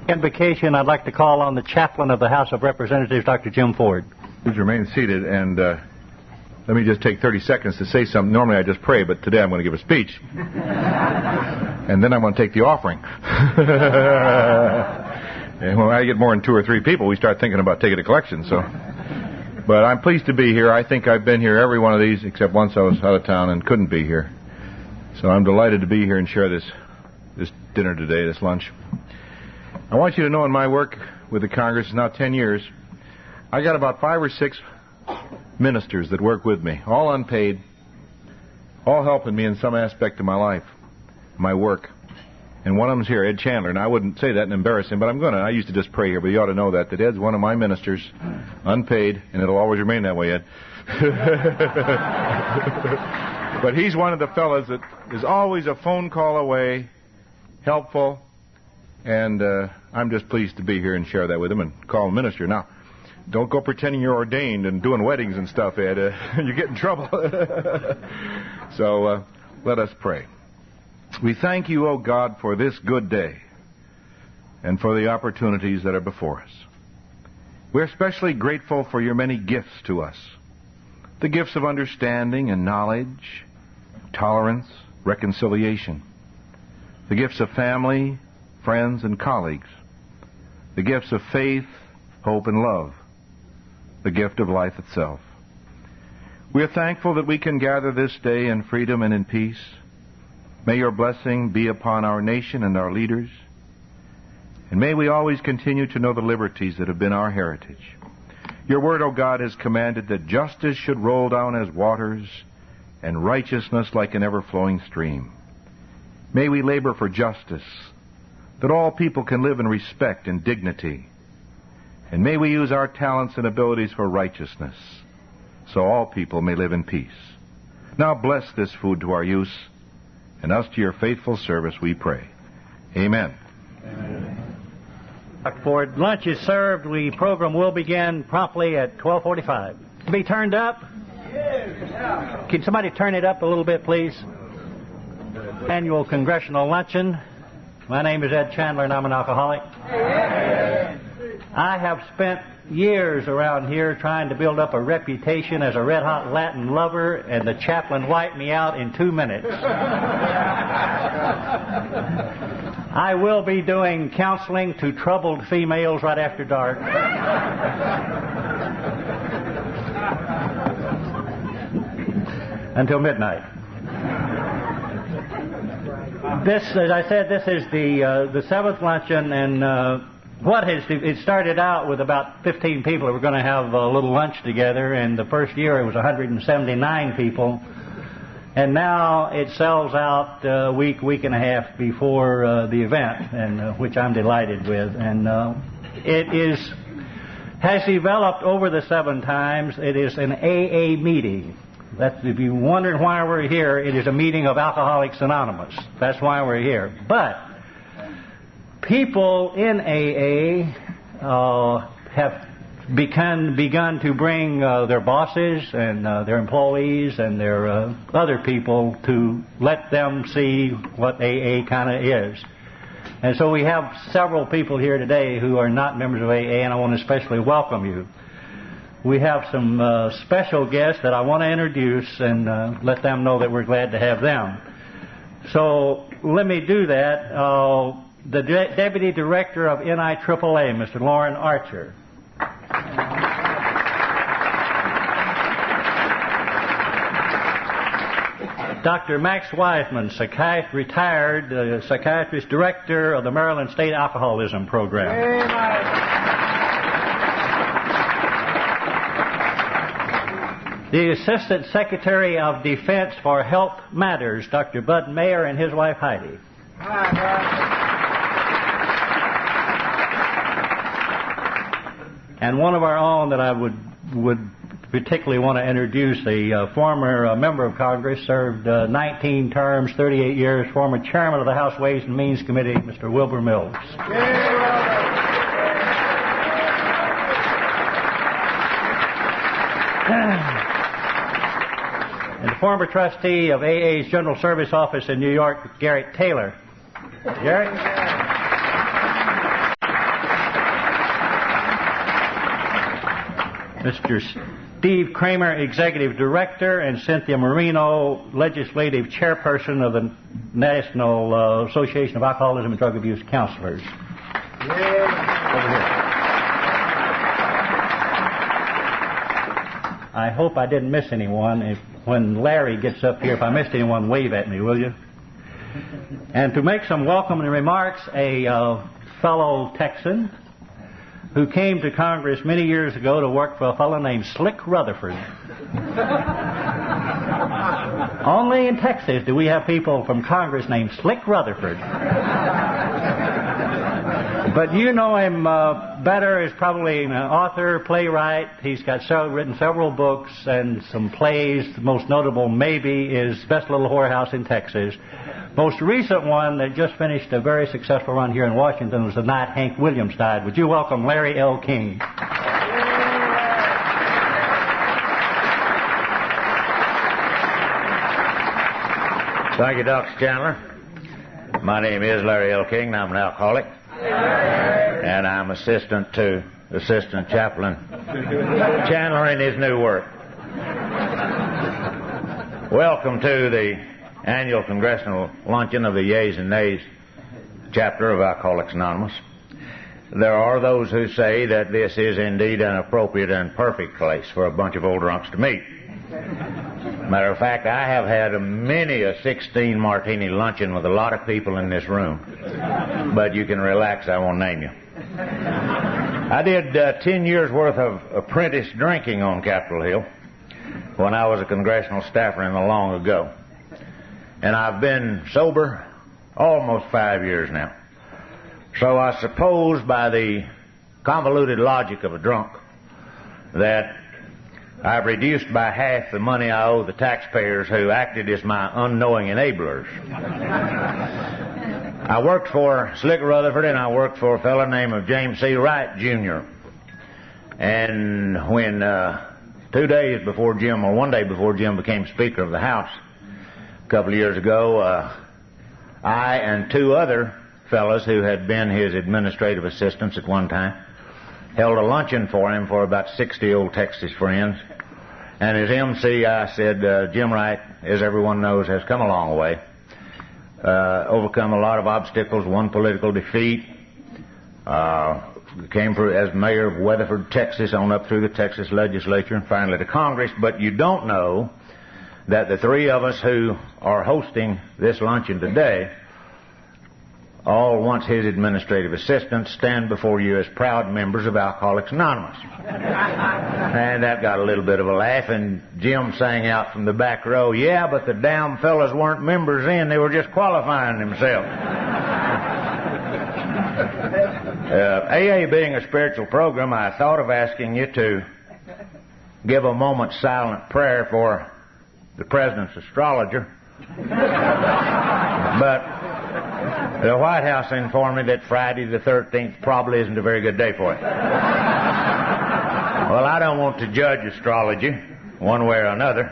Invocation, I'd like to call on the chaplain of the House of Representatives, Dr. Jim Ford. Please remain seated, and let me just take 30 seconds to say something. Normally I just pray, but today I'm going to give a speech. And then I'm going to take the offering. And when I get more than 2 or 3 people, we start thinking about taking a collection. But I'm pleased to be here. I think I've been here every one of these, except once I was out of town and couldn't be here. So I'm delighted to be here and share this dinner today, this lunch. I want you to know in my work with the Congress, now 10 years, I got about 5 or 6 ministers that work with me, all unpaid, all helping me in some aspect of my life, my work. And one of them's here, Ed Chandler, and I wouldn't say that and embarrass him, but I'm going to. I used to just pray here, but you ought to know that Ed's one of my ministers, unpaid, and it'll always remain that way, Ed. But he's one of the fellas that is always a phone call away, helpful, and I'm just pleased to be here and share that with him and call him minister. Now, don't go pretending you're ordained and doing weddings and stuff, Ed. You get in trouble. So let us pray. We thank you, O God, for this good day and for the opportunities that are before us. We're especially grateful for your many gifts to us. The gifts of understanding and knowledge, tolerance, reconciliation. The gifts of family, friends, and colleagues. The gifts of faith, hope, and love. The gift of life itself. We are thankful that we can gather this day in freedom and in peace. May your blessing be upon our nation and our leaders. And may we always continue to know the liberties that have been our heritage. Your word, O God, has commanded that justice should roll down as waters and righteousness like an ever-flowing stream. May we labor for justice, that all people can live in respect and dignity. And may we use our talents and abilities for righteousness, so all people may live in peace. Now bless this food to our use, and us to your faithful service we pray. Amen. Amen. Dr. Ford, lunch is served. The program will begin promptly at 12:45. To be turned up? Yes. Can somebody turn it up a little bit, please? Annual Congressional Luncheon. My name is Ed Chandler, and I'm an alcoholic. Yes. I have spent years around here trying to build up a reputation as a red-hot Latin lover, and the chaplain wiped me out in 2 minutes. I will be doing counseling to troubled females right after dark. Until midnight. This, as I said, this is the 7th luncheon, and it started out with about 15 people who were going to have a little lunch together, and the first year it was 179 people, and now it sells out a week and a half before the event, and which I'm delighted with. And it has developed over the 7 times. It is an AA meeting. That's, if you're wondering why we're here, it is a meeting of Alcoholics Anonymous. That's why we're here. But people in AA have begun to bring their bosses and their employees and their other people to let them see what AA kind of is. And so we have several people here today who are not members of AA, and I want to especially welcome you. We have some special guests that I want to introduce and let them know that we're glad to have them. So let me do that. The Deputy Director of NIAAA, Mr. Lauren Archer. Dr. Max Wiseman, retired psychiatrist director of the Maryland State Alcoholism Program. The Assistant Secretary of Defense for Health Matters, Dr. Bud Mayer, and his wife Heidi. And one of our own that I would particularly want to introduce, a former member of Congress, served 19 terms, 38 years, former chairman of the House Ways and Means Committee, Mr. Wilbur Mills. And the former trustee of AA's General Service Office in New York, Garrett Taylor. Garrett? Mr. Steve Kramer, Executive Director, and Cynthia Marino, Legislative Chairperson of the National Association of Alcoholism and Drug Abuse Counselors. Over here. I hope I didn't miss anyone. When Larry gets up here, if I missed anyone, wave at me, will you? And to make some welcoming remarks, a fellow Texan who came to Congress many years ago to work for a fellow named Slick Rutherford. Only in Texas do we have people from Congress named Slick Rutherford. But you know him better as probably an author, playwright. He's got written several books and some plays. The most notable maybe is Best Little Whorehouse in Texas. Most recent one that just finished a very successful run here in Washington was The Night Hank Williams Died. Would you welcome Larry L. King? Thank you, Dr. Chandler. My name is Larry L. King, and I'm an alcoholic. And I'm assistant to Assistant Chaplain Chandler in his new work. Welcome to the annual Congressional Luncheon of the Yeas and Nays chapter of Alcoholics Anonymous. There are those who say that this is indeed an appropriate and perfect place for a bunch of old drunks to meet. Matter of fact, I have had many a 16-martini luncheon with a lot of people in this room. But you can relax, I won't name you. I did 10 years' worth of apprentice drinking on Capitol Hill when I was a congressional staffer in the long ago. And I've been sober almost 5 years now. So I suppose by the convoluted logic of a drunk that I've reduced by half the money I owe the taxpayers who acted as my unknowing enablers. I worked for Slick Rutherford, and I worked for a fellow named James C. Wright, Jr. And when 2 days before Jim, or 1 day before Jim became Speaker of the House a couple of years ago, I and 2 other fellows who had been his administrative assistants at one time held a luncheon for him for about 60 old Texas friends. And as MC, I said, Jim Wright, as everyone knows, has come a long way. Overcome a lot of obstacles, won political defeat, came as mayor of Weatherford, Texas, on up through the Texas legislature and finally to Congress. But you don't know that the 3 of us who are hosting this luncheon today, all once his administrative assistants, stand before you as proud members of Alcoholics Anonymous. And that got a little bit of a laugh, and Jim sang out from the back row, yeah, but the damn fellas weren't members then, they were just qualifying themselves. AA being a spiritual program, I thought of asking you to give a moment's silent prayer for the President's astrologer. But the White House informed me that Friday the 13th probably isn't a very good day for it. Well, I don't want to judge astrology one way or another,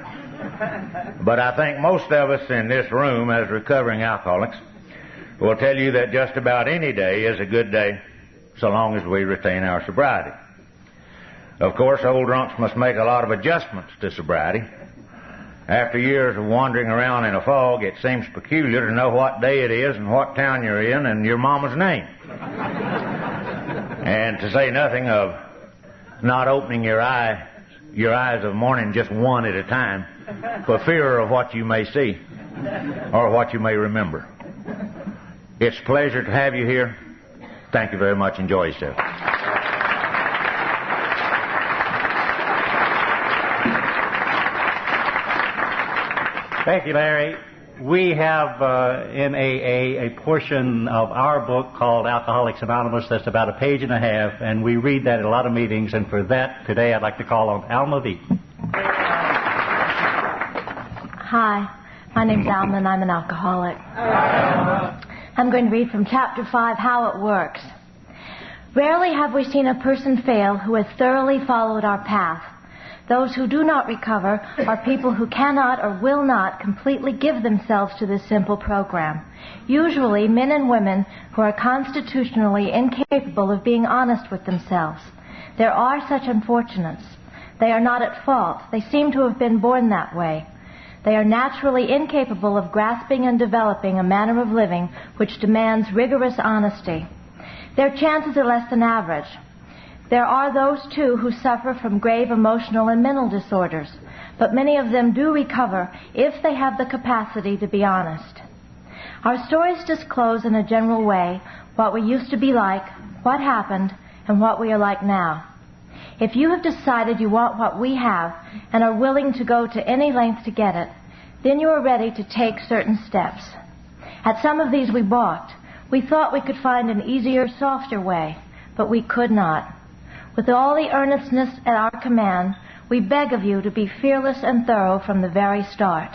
but I think most of us in this room as recovering alcoholics will tell you that just about any day is a good day so long as we retain our sobriety. Of course, old drunks must make a lot of adjustments to sobriety. After years of wandering around in a fog, it seems peculiar to know what day it is and what town you're in and your mama's name. And to say nothing of not opening your eyes of morning just one at a time for fear of what you may see or what you may remember. It's a pleasure to have you here. Thank you very much. Enjoy yourself. Thank you, Larry. We have in AA a portion of our book called Alcoholics Anonymous that's about a page and a half, and we read that at a lot of meetings, and for that, today I'd like to call on Alma V. Hi, my name's Alma, and I'm an alcoholic. I'm going to read from Chapter 5, How It Works. Rarely have we seen a person fail who has thoroughly followed our path. Those who do not recover are people who cannot or will not completely give themselves to this simple program. Usually men and women who are constitutionally incapable of being honest with themselves. There are such unfortunates. They are not at fault. They seem to have been born that way. They are naturally incapable of grasping and developing a manner of living which demands rigorous honesty. Their chances are less than average. There are those, too, who suffer from grave emotional and mental disorders, but many of them do recover if they have the capacity to be honest. Our stories disclose in a general way what we used to be like, what happened, and what we are like now. If you have decided you want what we have and are willing to go to any length to get it, then you are ready to take certain steps. At some of these we balked. We thought we could find an easier, softer way, but we could not. With all the earnestness at our command, we beg of you to be fearless and thorough from the very start.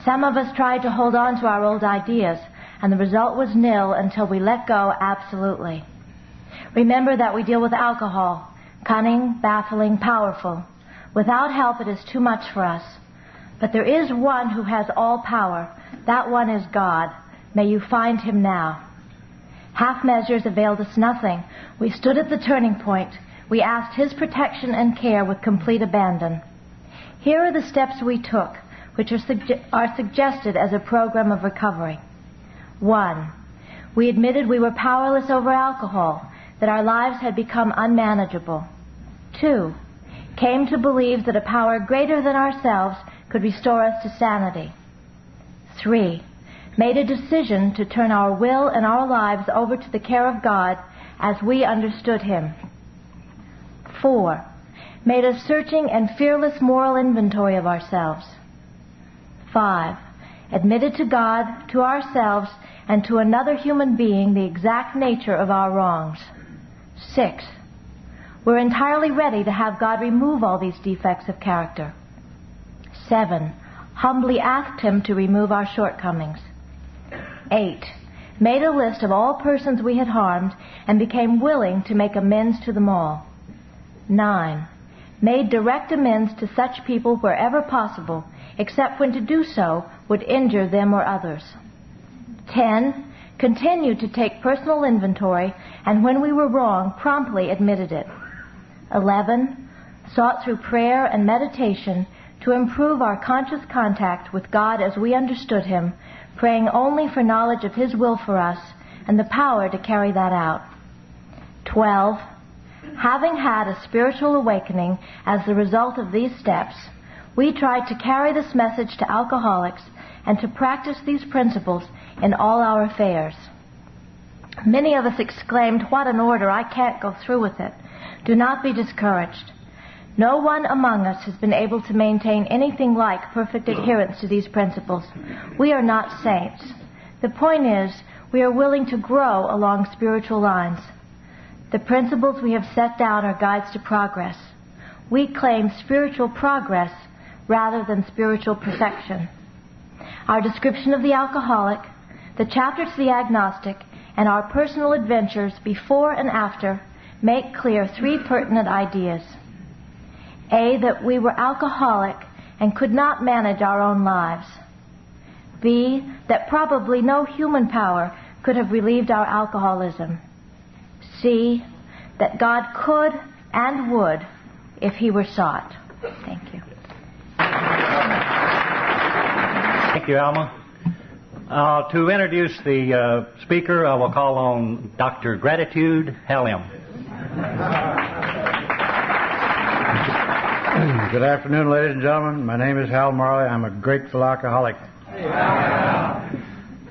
Some of us tried to hold on to our old ideas, and the result was nil until we let go absolutely. Remember that we deal with alcohol, cunning, baffling, powerful. Without help, it is too much for us. But there is one who has all power. That one is God. May you find him now. Half measures availed us nothing. We stood at the turning point. We asked his protection and care with complete abandon. Here are the steps we took, which are suggested as a program of recovery. 1. We admitted we were powerless over alcohol, that our lives had become unmanageable. 2. Came to believe that a power greater than ourselves could restore us to sanity. 3. Made a decision to turn our will and our lives over to the care of God as we understood him. 4. Made a searching and fearless moral inventory of ourselves. 5. Admitted to God, to ourselves, and to another human being the exact nature of our wrongs. 6. We're entirely ready to have God remove all these defects of character. 7. Humbly asked him to remove our shortcomings. 8. Made a list of all persons we had harmed and became willing to make amends to them all. 9. Made direct amends to such people wherever possible, except when to do so would injure them or others. 10. Continued to take personal inventory, and when we were wrong, promptly admitted it. 11. Sought through prayer and meditation to improve our conscious contact with God as we understood him, praying only for knowledge of his will for us and the power to carry that out. 12. Having had a spiritual awakening as the result of these steps, we tried to carry this message to alcoholics and to practice these principles in all our affairs. Many of us exclaimed, "What an order! I can't go through with it." Do not be discouraged. No one among us has been able to maintain anything like perfect adherence to these principles. We are not saints. The point is, we are willing to grow along spiritual lines. The principles we have set down are guides to progress. We claim spiritual progress rather than spiritual perfection. Our description of the alcoholic, the chapter to the agnostic, and our personal adventures before and after make clear 3 pertinent ideas. A, that we were alcoholic and could not manage our own lives. B, that probably no human power could have relieved our alcoholism. C, that God could and would if he were sought. Thank you. Thank you, Alma. To introduce the speaker, I will call on Dr. Gratitude Hallam. Good afternoon, ladies and gentlemen. My name is Hal Marley. I'm a grateful alcoholic.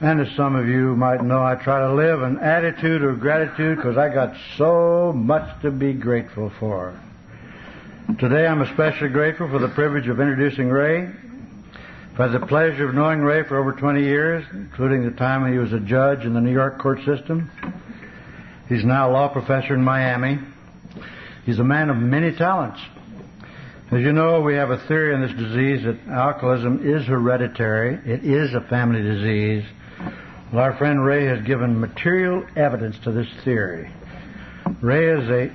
And as some of you might know, I try to live an attitude of gratitude because I got so much to be grateful for. Today I'm especially grateful for the privilege of introducing Ray. I've had the pleasure of knowing Ray for over 20 years, including the time when he was a judge in the New York court system. He's now a law professor in Miami. He's a man of many talents. As you know, we have a theory in this disease that alcoholism is hereditary. It is a family disease. Well, our friend Ray has given material evidence to this theory. Ray is a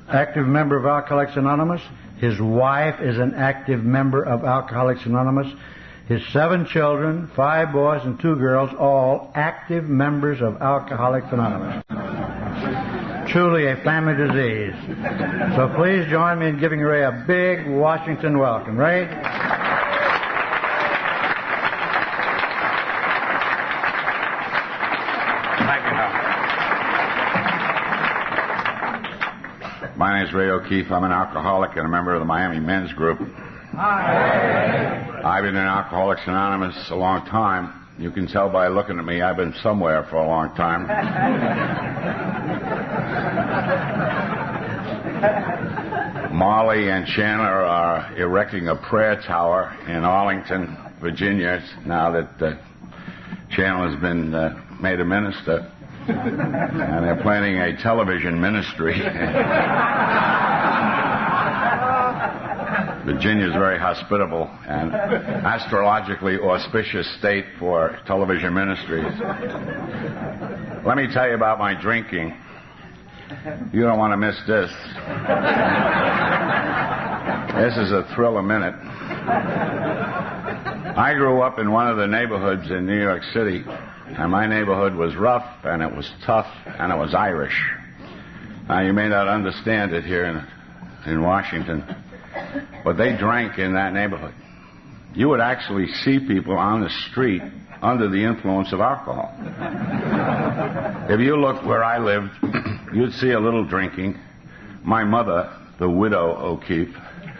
active member of Alcoholics Anonymous. His wife is an active member of Alcoholics Anonymous. His 7 children, 5 boys and 2 girls, all active members of Alcoholics Anonymous. truly a family disease. So please join me in giving Ray a big Washington welcome. Ray? Thank you, Hal. My name is Ray O'Keefe. I'm an alcoholic and a member of the Miami Men's Group. Hi. I've been in Alcoholics Anonymous a long time. You can tell by looking at me I've been somewhere for a long time. Marley and Chandler are erecting a prayer tower in Arlington, Virginia, now that Chandler's been made a minister. And they're planning a television ministry. Virginia's very hospitable and astrologically auspicious state for television ministries. Let me tell you about my drinking. You don't want to miss this. This is a thrill a minute. I grew up in one of the neighborhoods in New York City, and my neighborhood was rough, and it was tough, and it was Irish. Now, you may not understand it here in Washington, but they drank in that neighborhood. You would actually see people on the street under the influence of alcohol. If you looked where I lived, you'd see a little drinking. My mother, the widow O'Keefe,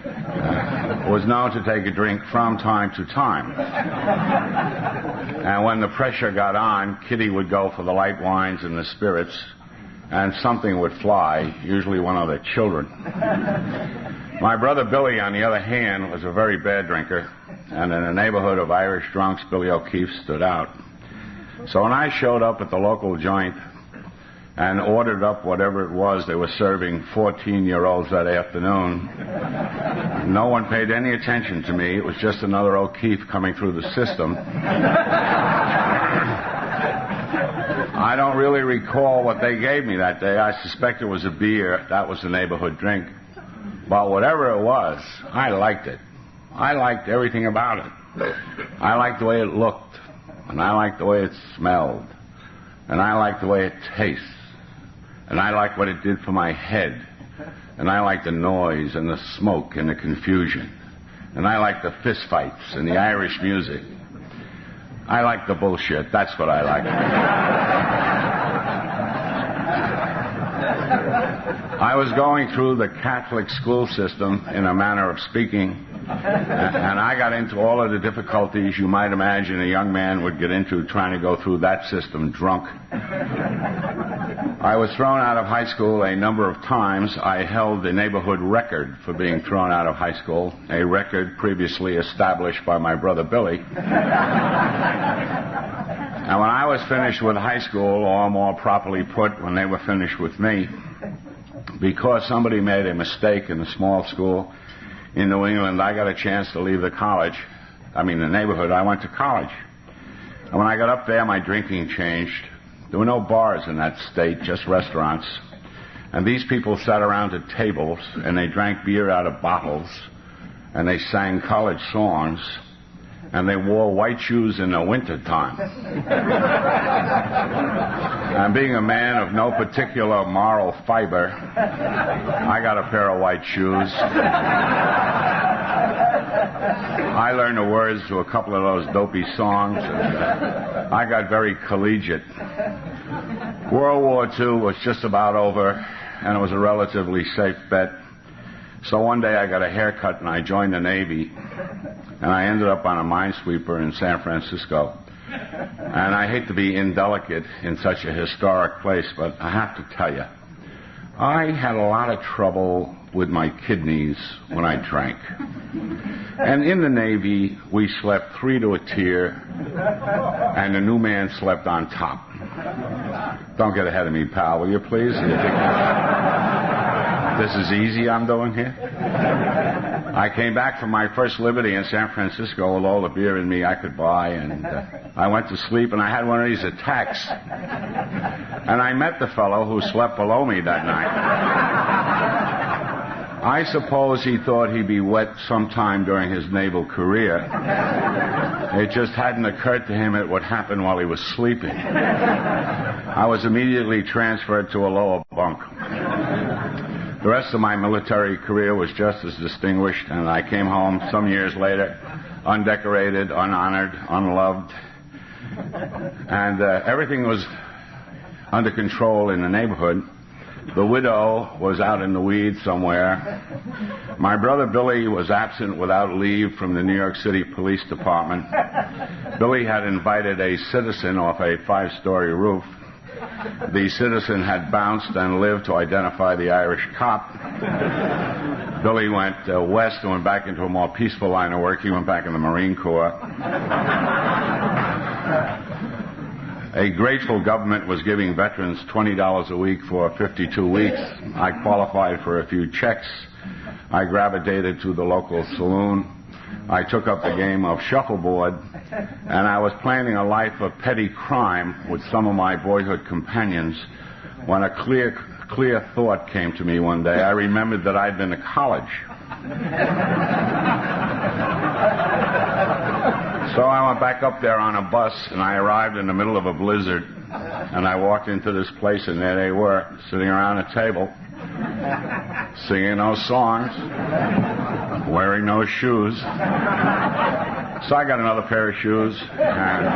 was known to take a drink from time to time. And when the pressure got on, Kitty would go for the light wines and the spirits, and something would fly, usually one of the children. My brother Billy, on the other hand, was a very bad drinker, and in a neighborhood of Irish drunks, Billy O'Keefe stood out. So when I showed up at the local joint and ordered up whatever it was they were serving 14-year-olds that afternoon, no one paid any attention to me. It was just another O'Keefe coming through the system. I don't really recall what they gave me that day. I suspect it was a beer. That was the neighborhood drink. But whatever it was, I liked it. I liked everything about it. I liked the way it looked, and I liked the way it smelled, and I liked the way it tastes, and I liked what it did for my head, and I liked the noise and the smoke and the confusion, and I liked the fist fights and the Irish music. I liked the bullshit. That's what I liked. I was going through the Catholic school system, in a manner of speaking, and I got into all of the difficulties you might imagine a young man would get into trying to go through that system drunk. I was thrown out of high school a number of times. I held the neighborhood record for being thrown out of high school, a record previously established by my brother Billy. And when I was finished with high school, or more properly put, when they were finished with me, because somebody made a mistake in the small school in New England, I got a chance to leave the neighborhood. I went to college. And when I got up there, my drinking changed. There were no bars in that state, just restaurants. And these people sat around at tables, and they drank beer out of bottles, and they sang college songs, and they wore white shoes in the wintertime. And being a man of no particular moral fiber, I got a pair of white shoes. I learned the words to a couple of those dopey songs, and I got very collegiate. World War II was just about over, and it was a relatively safe bet. So one day I got a haircut and I joined the Navy, and I ended up on a minesweeper in San Francisco. And I hate to be indelicate in such a historic place, but I have to tell you, I had a lot of trouble with my kidneys when I drank. And in the Navy, we slept 3 to a tier, and the new man slept on top. Don't get ahead of me, pal, will you please? You think this is easy I'm doing here? I came back from my first liberty in San Francisco with all the beer in me I could buy, and I went to sleep, and I had one of these attacks. And I met the fellow who slept below me that night. I suppose he thought he'd be wet sometime during his naval career. It just hadn't occurred to him it would happen while he was sleeping. I was immediately transferred to a lower bunk. The rest of my military career was just as distinguished, and I came home some years later, undecorated, unhonored, unloved, and everything was under control in the neighborhood. The widow was out in the weeds somewhere. My brother Billy was absent without leave from the New York City Police Department. Billy had invited a citizen off a 5-story roof. The citizen had bounced and lived to identify the Irish cop. Billy went west and went back into a more peaceful line of work. He went back in the Marine Corps. A grateful government was giving veterans $20 a week for 52 weeks. I qualified for a few checks. I gravitated to the local saloon. I took up the game of shuffleboard, and I was planning a life of petty crime with some of my boyhood companions when a clear thought came to me one day. I remembered that I'd been to college. So I went back up there on a bus, and I arrived in the middle of a blizzard, and I walked into this place, and there they were, sitting around a table, singing those songs, wearing those shoes. So I got another pair of shoes, and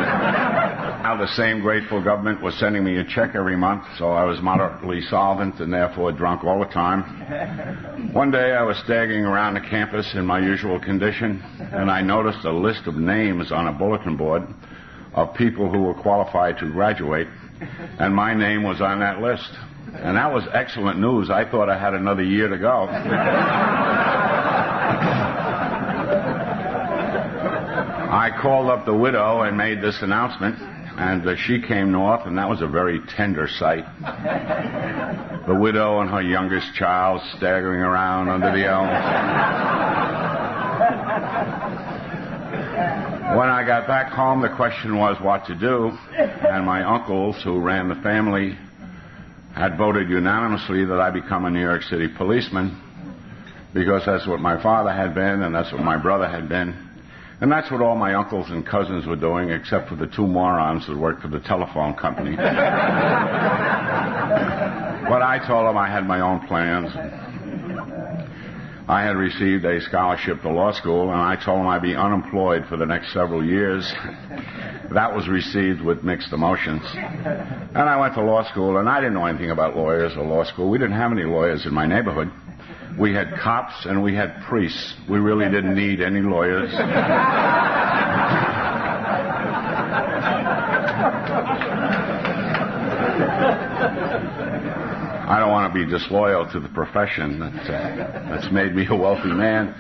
now the same grateful government was sending me a check every month, so I was moderately solvent and therefore drunk all the time. One day I was staggering around the campus in my usual condition, and I noticed a list of names on a bulletin board of people who were qualified to graduate, and my name was on that list. And that was excellent news. I thought I had another year to go. I called up the widow and made this announcement, and she came north, and that was a very tender sight. The widow and her youngest child staggering around under the elms. When I got back home, the question was what to do, and my uncles, who ran the family, had voted unanimously that I become a New York City policeman, because that's what my father had been, and that's what my brother had been. And that's what all my uncles and cousins were doing, except for the 2 morons that worked for the telephone company. But I told them I had my own plans. I had received a scholarship to law school, and I told them I'd be unemployed for the next several years. That was received with mixed emotions. And I went to law school, and I didn't know anything about lawyers or law school. We didn't have any lawyers in my neighborhood. We had cops and we had priests. We really didn't need any lawyers. I don't want to be disloyal to the profession that's made me a wealthy man.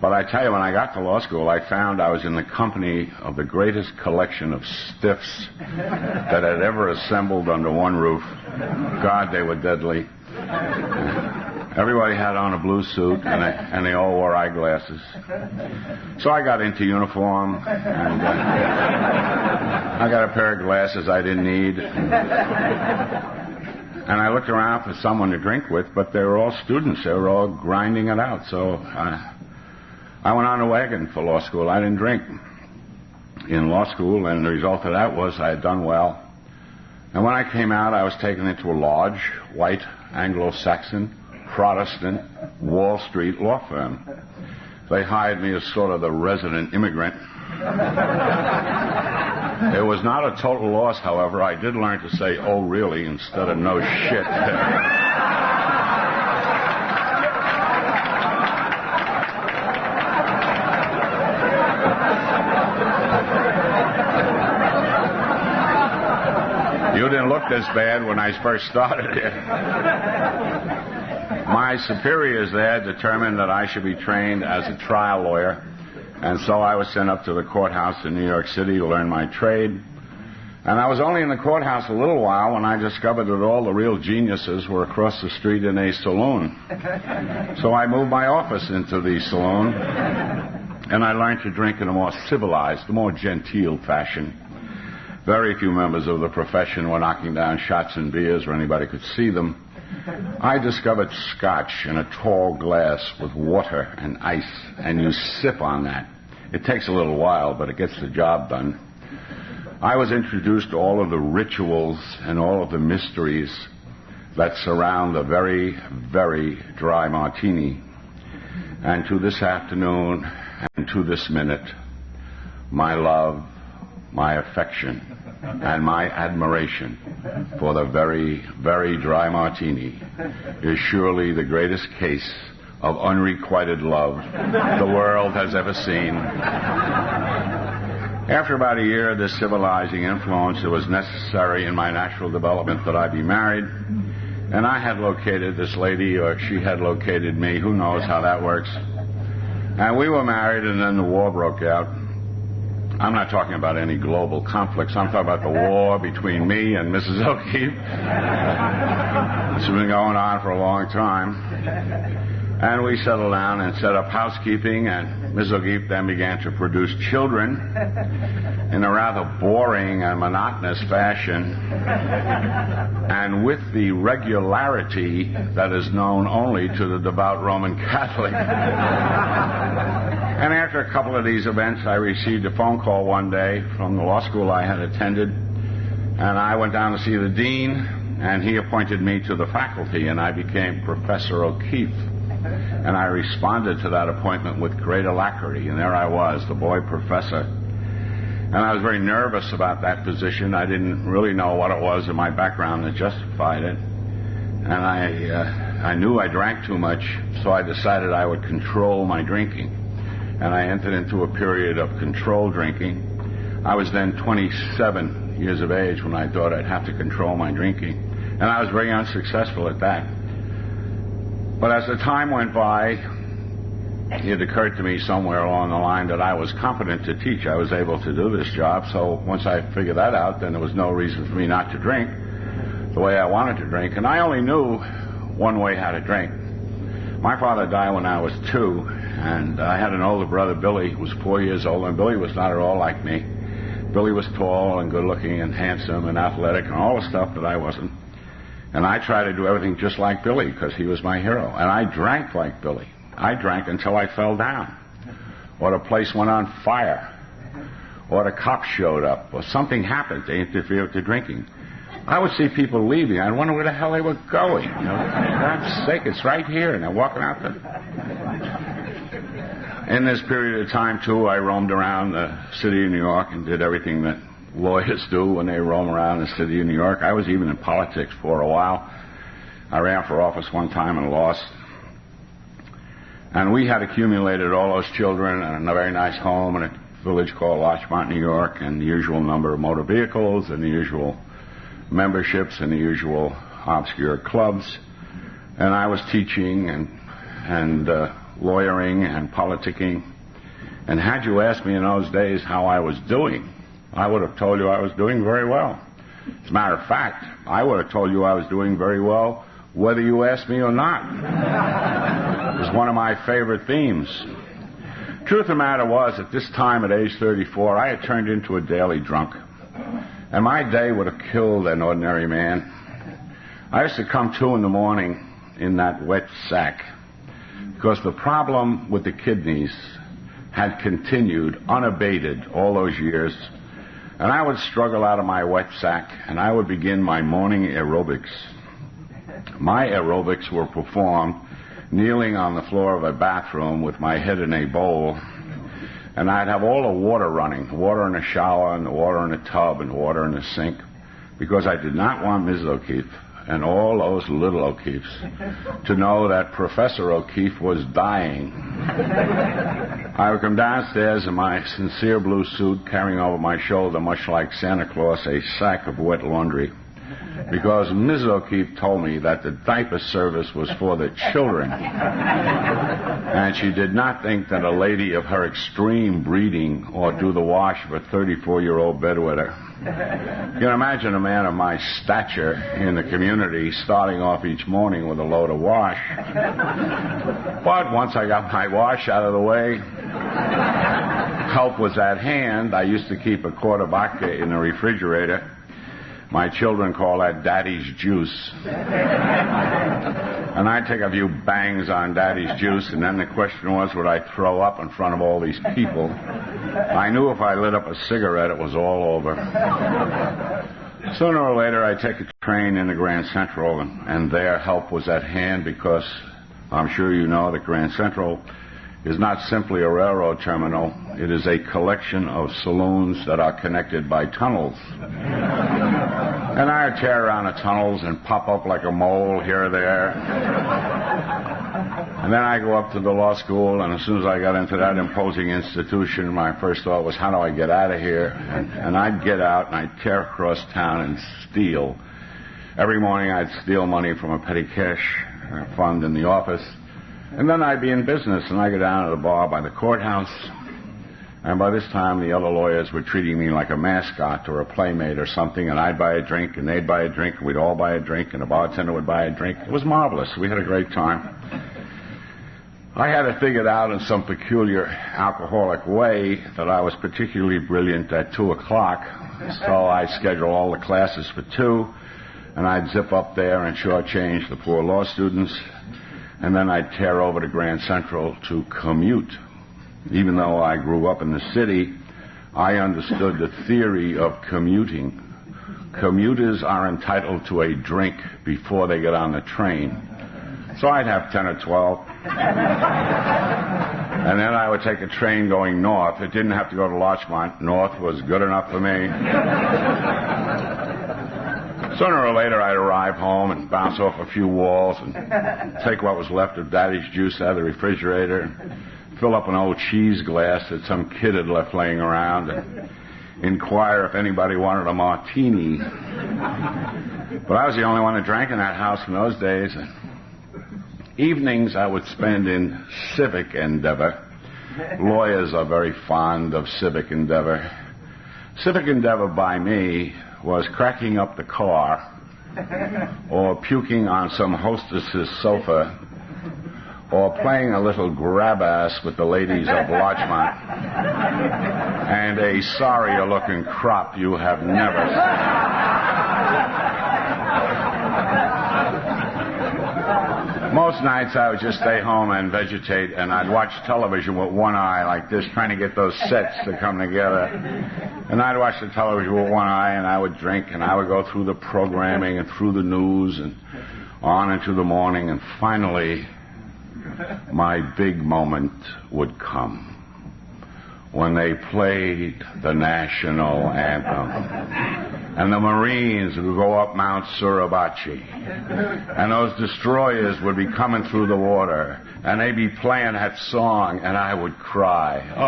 But I tell you, when I got to law school, I found I was in the company of the greatest collection of stiffs that had ever assembled under one roof. God, they were deadly. Everybody had on a blue suit, and they all wore eyeglasses. So I got into uniform, and I got a pair of glasses I didn't need. And I looked around for someone to drink with, but they were all students. They were all grinding it out. So I went on a wagon for law school. I didn't drink in law school, and the result of that was I had done well. And when I came out, I was taken into a large, white, Anglo-Saxon, Protestant, Wall Street law firm. They hired me as sort of the resident immigrant. It was not a total loss, however. I did learn to say, "Oh, really," instead of "no shit." You didn't look this bad when I first started here. My superiors there determined that I should be trained as a trial lawyer, and so I was sent up to the courthouse in New York City to learn my trade. And I was only in the courthouse a little while when I discovered that all the real geniuses were across the street in a saloon. So I moved my office into the saloon, and I learned to drink in a more civilized, a more genteel fashion. Very few members of the profession were knocking down shots and beers where anybody could see them. I discovered scotch in a tall glass with water and ice, and you sip on that. It takes a little while, but it gets the job done. I was introduced to all of the rituals and all of the mysteries that surround the very, very dry martini. And to this afternoon and to this minute, my love, my affection, and my admiration for the very, very dry martini is surely the greatest case of unrequited love the world has ever seen. After about a year of this civilizing influence, it was necessary in my natural development that I be married. And I had located this lady, or she had located me. Who knows how that works? And we were married, and then the war broke out. I'm not talking about any global conflicts. I'm talking about the war between me and Mrs. O'Keefe. This has been going on for a long time. And we settled down and set up housekeeping, and Mrs. O'Keefe then began to produce children in a rather boring and monotonous fashion, and with the regularity that is known only to the devout Roman Catholic. And after a couple of these events, I received a phone call one day from the law school I had attended, and I went down to see the dean, and he appointed me to the faculty, and I became Professor O'Keefe. And I responded to that appointment with great alacrity, and there I was, the boy professor. And I was very nervous about that position. I didn't really know what it was in my background that justified it. And I knew I drank too much, so I decided I would control my drinking. And I entered into a period of controlled drinking. I was then 27 years of age when I thought I'd have to control my drinking. And I was very unsuccessful at that. But as the time went by, it occurred to me somewhere along the line that I was competent to teach. I was able to do this job. So once I figured that out, then there was no reason for me not to drink the way I wanted to drink. And I only knew one way how to drink. My father died when I was 2, and I had an older brother, Billy, who was 4 years old, and Billy was not at all like me. Billy was tall and good-looking and handsome and athletic and all the stuff that I wasn't. And I tried to do everything just like Billy because he was my hero. And I drank like Billy. I drank until I fell down, or the place went on fire, or the cops showed up, or something happened to interfere with the drinking. I would see people leaving. I'd wonder where the hell they were going. You know, for God's sake, it's right here, and they're walking out there. In this period of time, too, I roamed around the city of New York and did everything that lawyers do when they roam around the city of New York. I was even in politics for a while. I ran for office one time and lost. And we had accumulated all those children in a very nice home in a village called Larchmont, New York, and the usual number of motor vehicles and the usual memberships and the usual obscure clubs. And I was teaching and lawyering and politicking. And had you asked me in those days how I was doing, I would have told you I was doing very well. As a matter of fact, I would have told you I was doing very well whether you asked me or not. It was one of my favorite themes. Truth of the matter was, at this time at age 34, I had turned into a daily drunk. And my day would have killed an ordinary man. I used to come to in the morning in that wet sack because the problem with the kidneys had continued unabated all those years. And I would struggle out of my wet sack, and I would begin my morning aerobics. My aerobics were performed kneeling on the floor of a bathroom with my head in a bowl, and I'd have all the water running, water in the shower and the water in the tub and water in the sink, because I did not want Mrs. O'Keefe and all those little O'Keefes to know that Professor O'Keefe was dying. I would come downstairs in my sincere blue suit, carrying over my shoulder, much like Santa Claus, a sack of wet laundry, because Mrs. O'Keefe told me that the diaper service was for the children, and she did not think that a lady of her extreme breeding ought to do the wash of a 34-year-old bedwetter. You can imagine a man of my stature in the community starting off each morning with a load of wash. But once I got my wash out of the way, help was at hand. I used to keep a quart of vodka in the refrigerator. My children call that Daddy's juice. And I'd take a few bangs on Daddy's juice, and then the question was, would I throw up in front of all these people? I knew if I lit up a cigarette, it was all over. Sooner or later, I'd take a train into Grand Central, and their help was at hand because I'm sure you know that Grand Central is not simply a railroad terminal. It is a collection of saloons that are connected by tunnels. And I would tear around the tunnels and pop up like a mole here or there. And then I go up to the law school, and as soon as I got into that imposing institution, my first thought was, how do I get out of here? And I'd get out, and I'd tear across town and steal. Every morning I'd steal money from a petty cash fund in the office. And then I'd be in business, and I'd go down to the bar by the courthouse. And by this time, the other lawyers were treating me like a mascot or a playmate or something, and I'd buy a drink, and they'd buy a drink, and we'd all buy a drink, and the bartender would buy a drink. It was marvelous. We had a great time. I had it figured out in some peculiar alcoholic way that I was particularly brilliant at 2 o'clock, so I'd schedule all the classes for 2, and I'd zip up there and shortchange the poor law students, and then I'd tear over to Grand Central to commute. Even though I grew up in the city, I understood the theory of commuting. Commuters are entitled to a drink before they get on the train. So I'd have 10 or 12. And then I would take a train going north. It didn't have to go to Larchmont. North was good enough for me. Sooner or later, I'd arrive home and bounce off a few walls and take what was left of Daddy's juice out of the refrigerator and fill up an old cheese glass that some kid had left laying around and inquire if anybody wanted a martini. But I was the only one that drank in that house in those days. Evenings I would spend in civic endeavor. Lawyers are very fond of civic endeavor. Civic endeavor by me was cracking up the car or puking on some hostess's sofa or playing a little grab-ass with the ladies of Larchmont and a sorrier-looking crop you have never seen. Most nights I would just stay home and vegetate, and I'd watch television with one eye like this, trying to get those sets to come together. And I'd watch the television with one eye, and I would drink, and I would go through the programming and through the news and on into the morning, and finally my big moment would come when they played the national anthem. And the Marines would go up Mount Suribachi. And those destroyers would be coming through the water. And they'd be playing that song, and I would cry. Oh,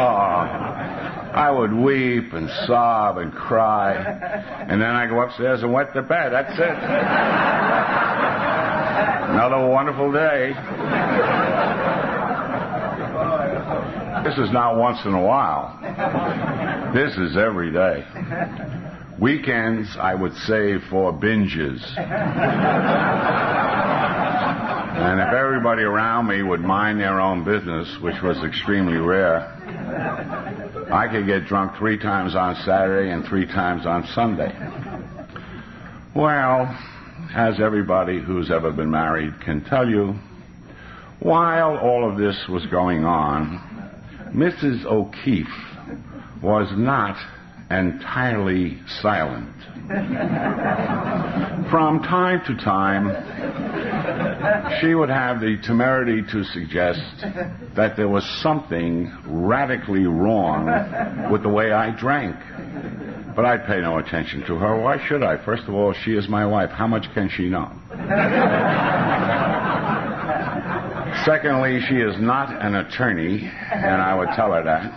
I would weep and sob and cry. And then I'd go upstairs and wet the bed. That's it. Another wonderful day. This is not once in a while. This is every day. Weekends I would save for binges. And if everybody around me would mind their own business, which was extremely rare, I could get drunk 3 times on Saturday and 3 times on Sunday. Well, as everybody who's ever been married can tell you, while all of this was going on, Mrs. O'Keefe was not entirely silent. From time to time, she would have the temerity to suggest that there was something radically wrong with the way I drank. But I'd pay no attention to her. Why should I? First of all, she is my wife. How much can she know? Secondly, she is not an attorney, and I would tell her that.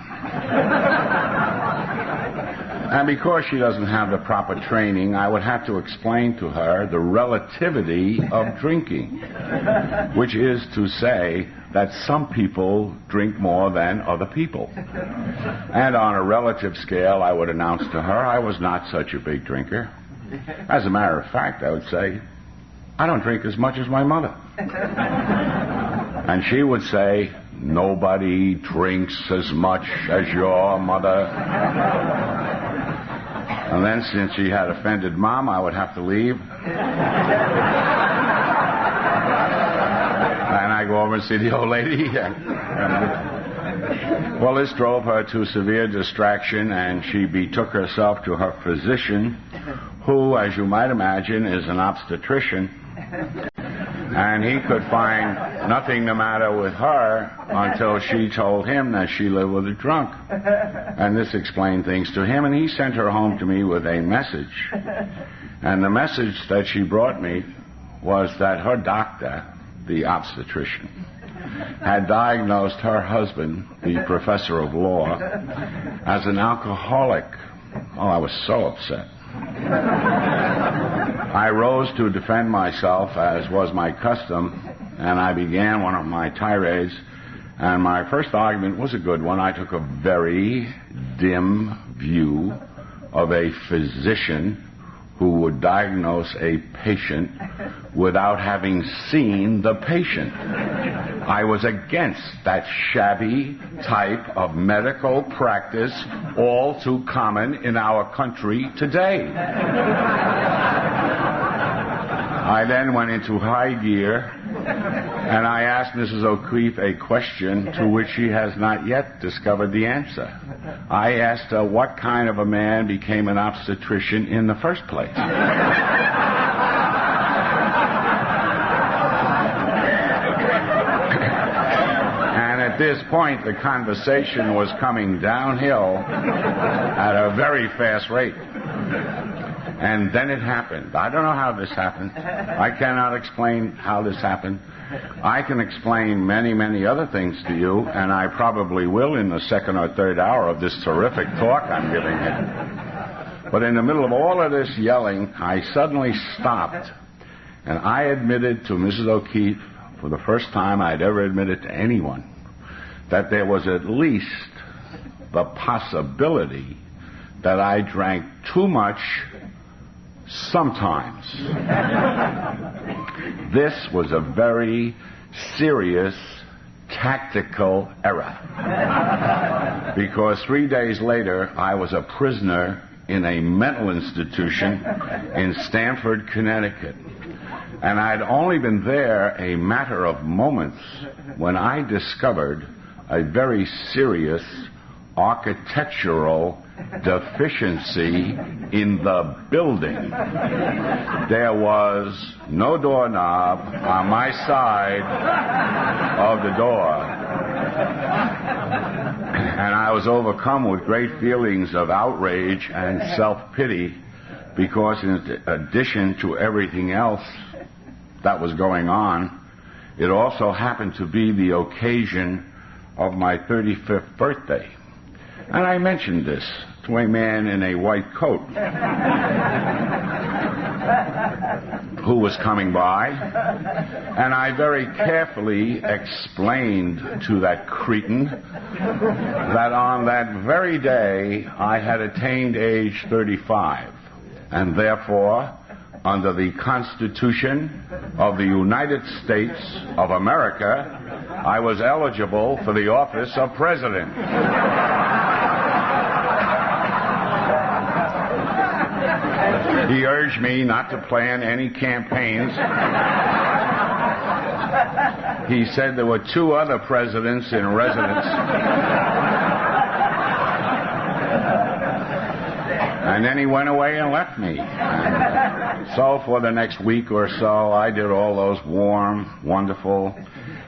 And because she doesn't have the proper training, I would have to explain to her the relativity of drinking, which is to say that some people drink more than other people. And on a relative scale, I would announce to her I was not such a big drinker. As a matter of fact, I would say, I don't drink as much as my mother. And she would say, nobody drinks as much as your mother. And then, since she had offended Mom, I would have to leave. And I go over and see the old lady. Well, this drove her to severe distraction, and she betook herself to her physician, who, as you might imagine, is an obstetrician, and he could find nothing the matter with her until she told him that she lived with a drunk. And this explained things to him, and he sent her home to me with a message. And the message that she brought me was that her doctor, the obstetrician, had diagnosed her husband, the professor of law, as an alcoholic. Oh, I was so upset. I rose to defend myself, as was my custom, and I began one of my tirades. And my first argument was a good one. I took a very dim view of a physician who would diagnose a patient without having seen the patient. I was against that shabby type of medical practice all too common in our country today. I then went into high gear, and I asked Mrs. O'Keefe a question to which she has not yet discovered the answer. I asked her what kind of a man became an obstetrician in the first place. And at this point, the conversation was coming downhill at a very fast rate. And then it happened. I don't know how this happened. I cannot explain how this happened. I can explain many, many other things to you, and I probably will in the second or third hour of this terrific talk I'm giving you. But in the middle of all of this yelling, I suddenly stopped, and I admitted to Mrs. O'Keefe, for the first time I'd ever admitted to anyone, that there was at least the possibility that I drank too much sometimes. This was a very serious tactical error, because 3 days later I was a prisoner in a mental institution in Stamford, Connecticut, and I'd only been there a matter of moments when I discovered a very serious architectural deficiency in the building. There was no doorknob on my side of the door. And I was overcome with great feelings of outrage and self-pity, because in addition to everything else that was going on, it also happened to be the occasion of my 35th birthday. And I mentioned this to a man in a white coat who was coming by, and I very carefully explained to that cretin that on that very day I had attained age 35, and therefore, under the Constitution of the United States of America, I was eligible for the office of president. He urged me not to plan any campaigns. He said there were 2 other presidents in residence. And then he went away and left me. And so for the next week or so, I did all those warm, wonderful,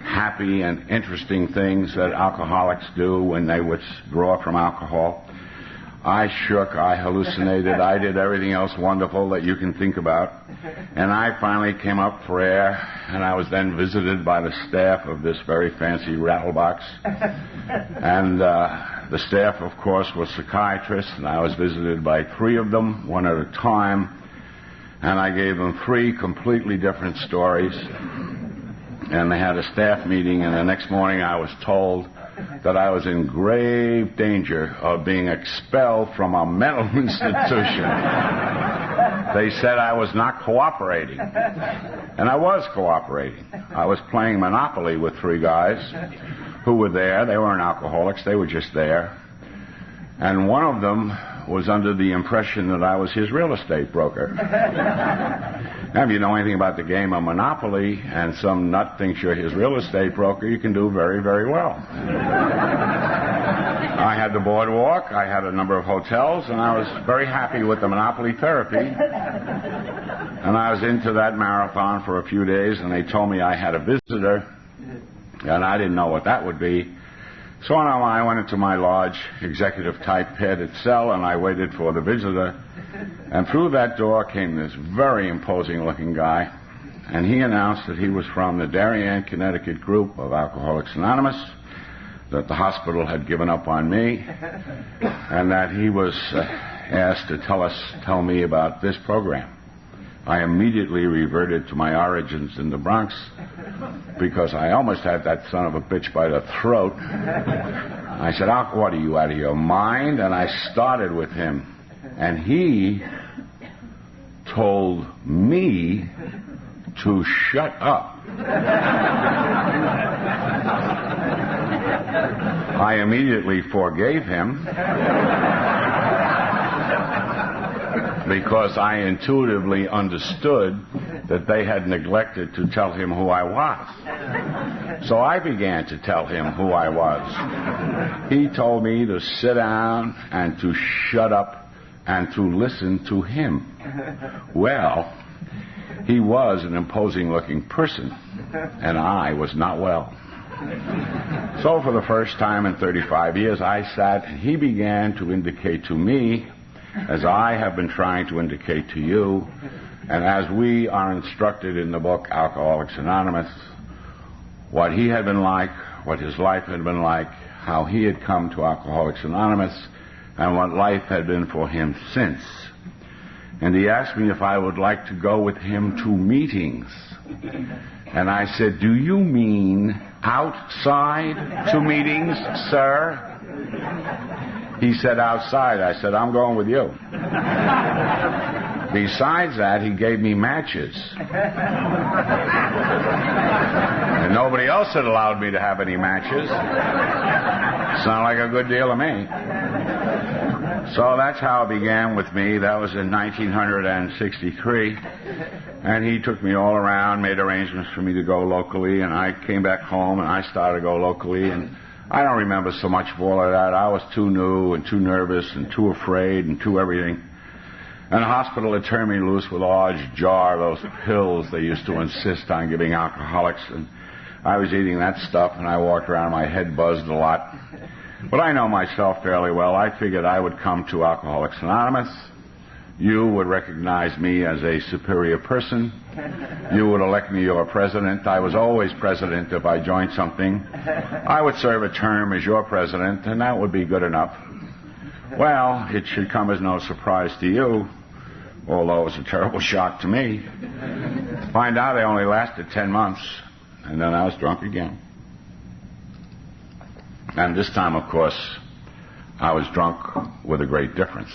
happy, and interesting things that alcoholics do when they withdraw from alcohol. I shook, I hallucinated, I did everything else wonderful that you can think about. And I finally came up for air, and I was then visited by the staff of this very fancy rattlebox. And the staff, of course, was psychiatrists, and I was visited by 3 of them, one at a time. And I gave them 3 completely different stories. And they had a staff meeting, and the next morning I was told that I was in grave danger of being expelled from a mental institution. They said I was not cooperating. And I was cooperating. I was playing Monopoly with 3 guys who were there. They weren't alcoholics. They were just there. And one of them was under the impression that I was his real estate broker. Now, if you know anything about the game of Monopoly and some nut thinks you're his real estate broker, you can do very, very well. I had the boardwalk, I had a number of hotels, and I was very happy with the monopoly therapy. And I was into that marathon for a few days, and they told me I had a visitor, and I didn't know what that would be. So I went into my large executive-type padded cell, and I waited for the visitor. And through that door came this very imposing-looking guy, and he announced that he was from the Darien, Connecticut group of Alcoholics Anonymous, that the hospital had given up on me, and that he was asked to tell me about this program. I immediately reverted to my origins in the Bronx because I almost had that son of a bitch by the throat. I said, "Alco, what are you, out of your mind?" And I started with him. And he told me to shut up. I immediately forgave him because I intuitively understood that they had neglected to tell him who I was. So I began to tell him who I was. He told me to sit down and to shut up and to listen to him. Well, he was an imposing-looking person, and I was not well. So for the first time in 35 years, I sat, and he began to indicate to me, as I have been trying to indicate to you, and as we are instructed in the book Alcoholics Anonymous, what he had been like, what his life had been like, how he had come to Alcoholics Anonymous, and what life had been for him since. And he asked me if I would like to go with him to meetings. And I said, "Do you mean outside to meetings, sir?" He said, "Outside." I said, "I'm going with you." Besides that, he gave me matches. And nobody else had allowed me to have any matches. Sounded like a good deal to me. So that's how it began with me. That was in 1963. And he took me all around, made arrangements for me to go locally, and I came back home and I started to go locally, and I don't remember so much of all of that. I was too new and too nervous and too afraid and too everything. And the hospital had turned me loose with a large jar of those pills they used to insist on giving alcoholics, and I was eating that stuff, and I walked around, my head buzzed a lot. But I know myself fairly well. I figured I would come to Alcoholics Anonymous. You would recognize me as a superior person. You would elect me your president. I was always president if I joined something. I would serve a term as your president, and that would be good enough. Well, it should come as no surprise to you, although it was a terrible shock to me. To find out I only lasted 10 months, and then I was drunk again. And this time, of course, I was drunk with a great difference,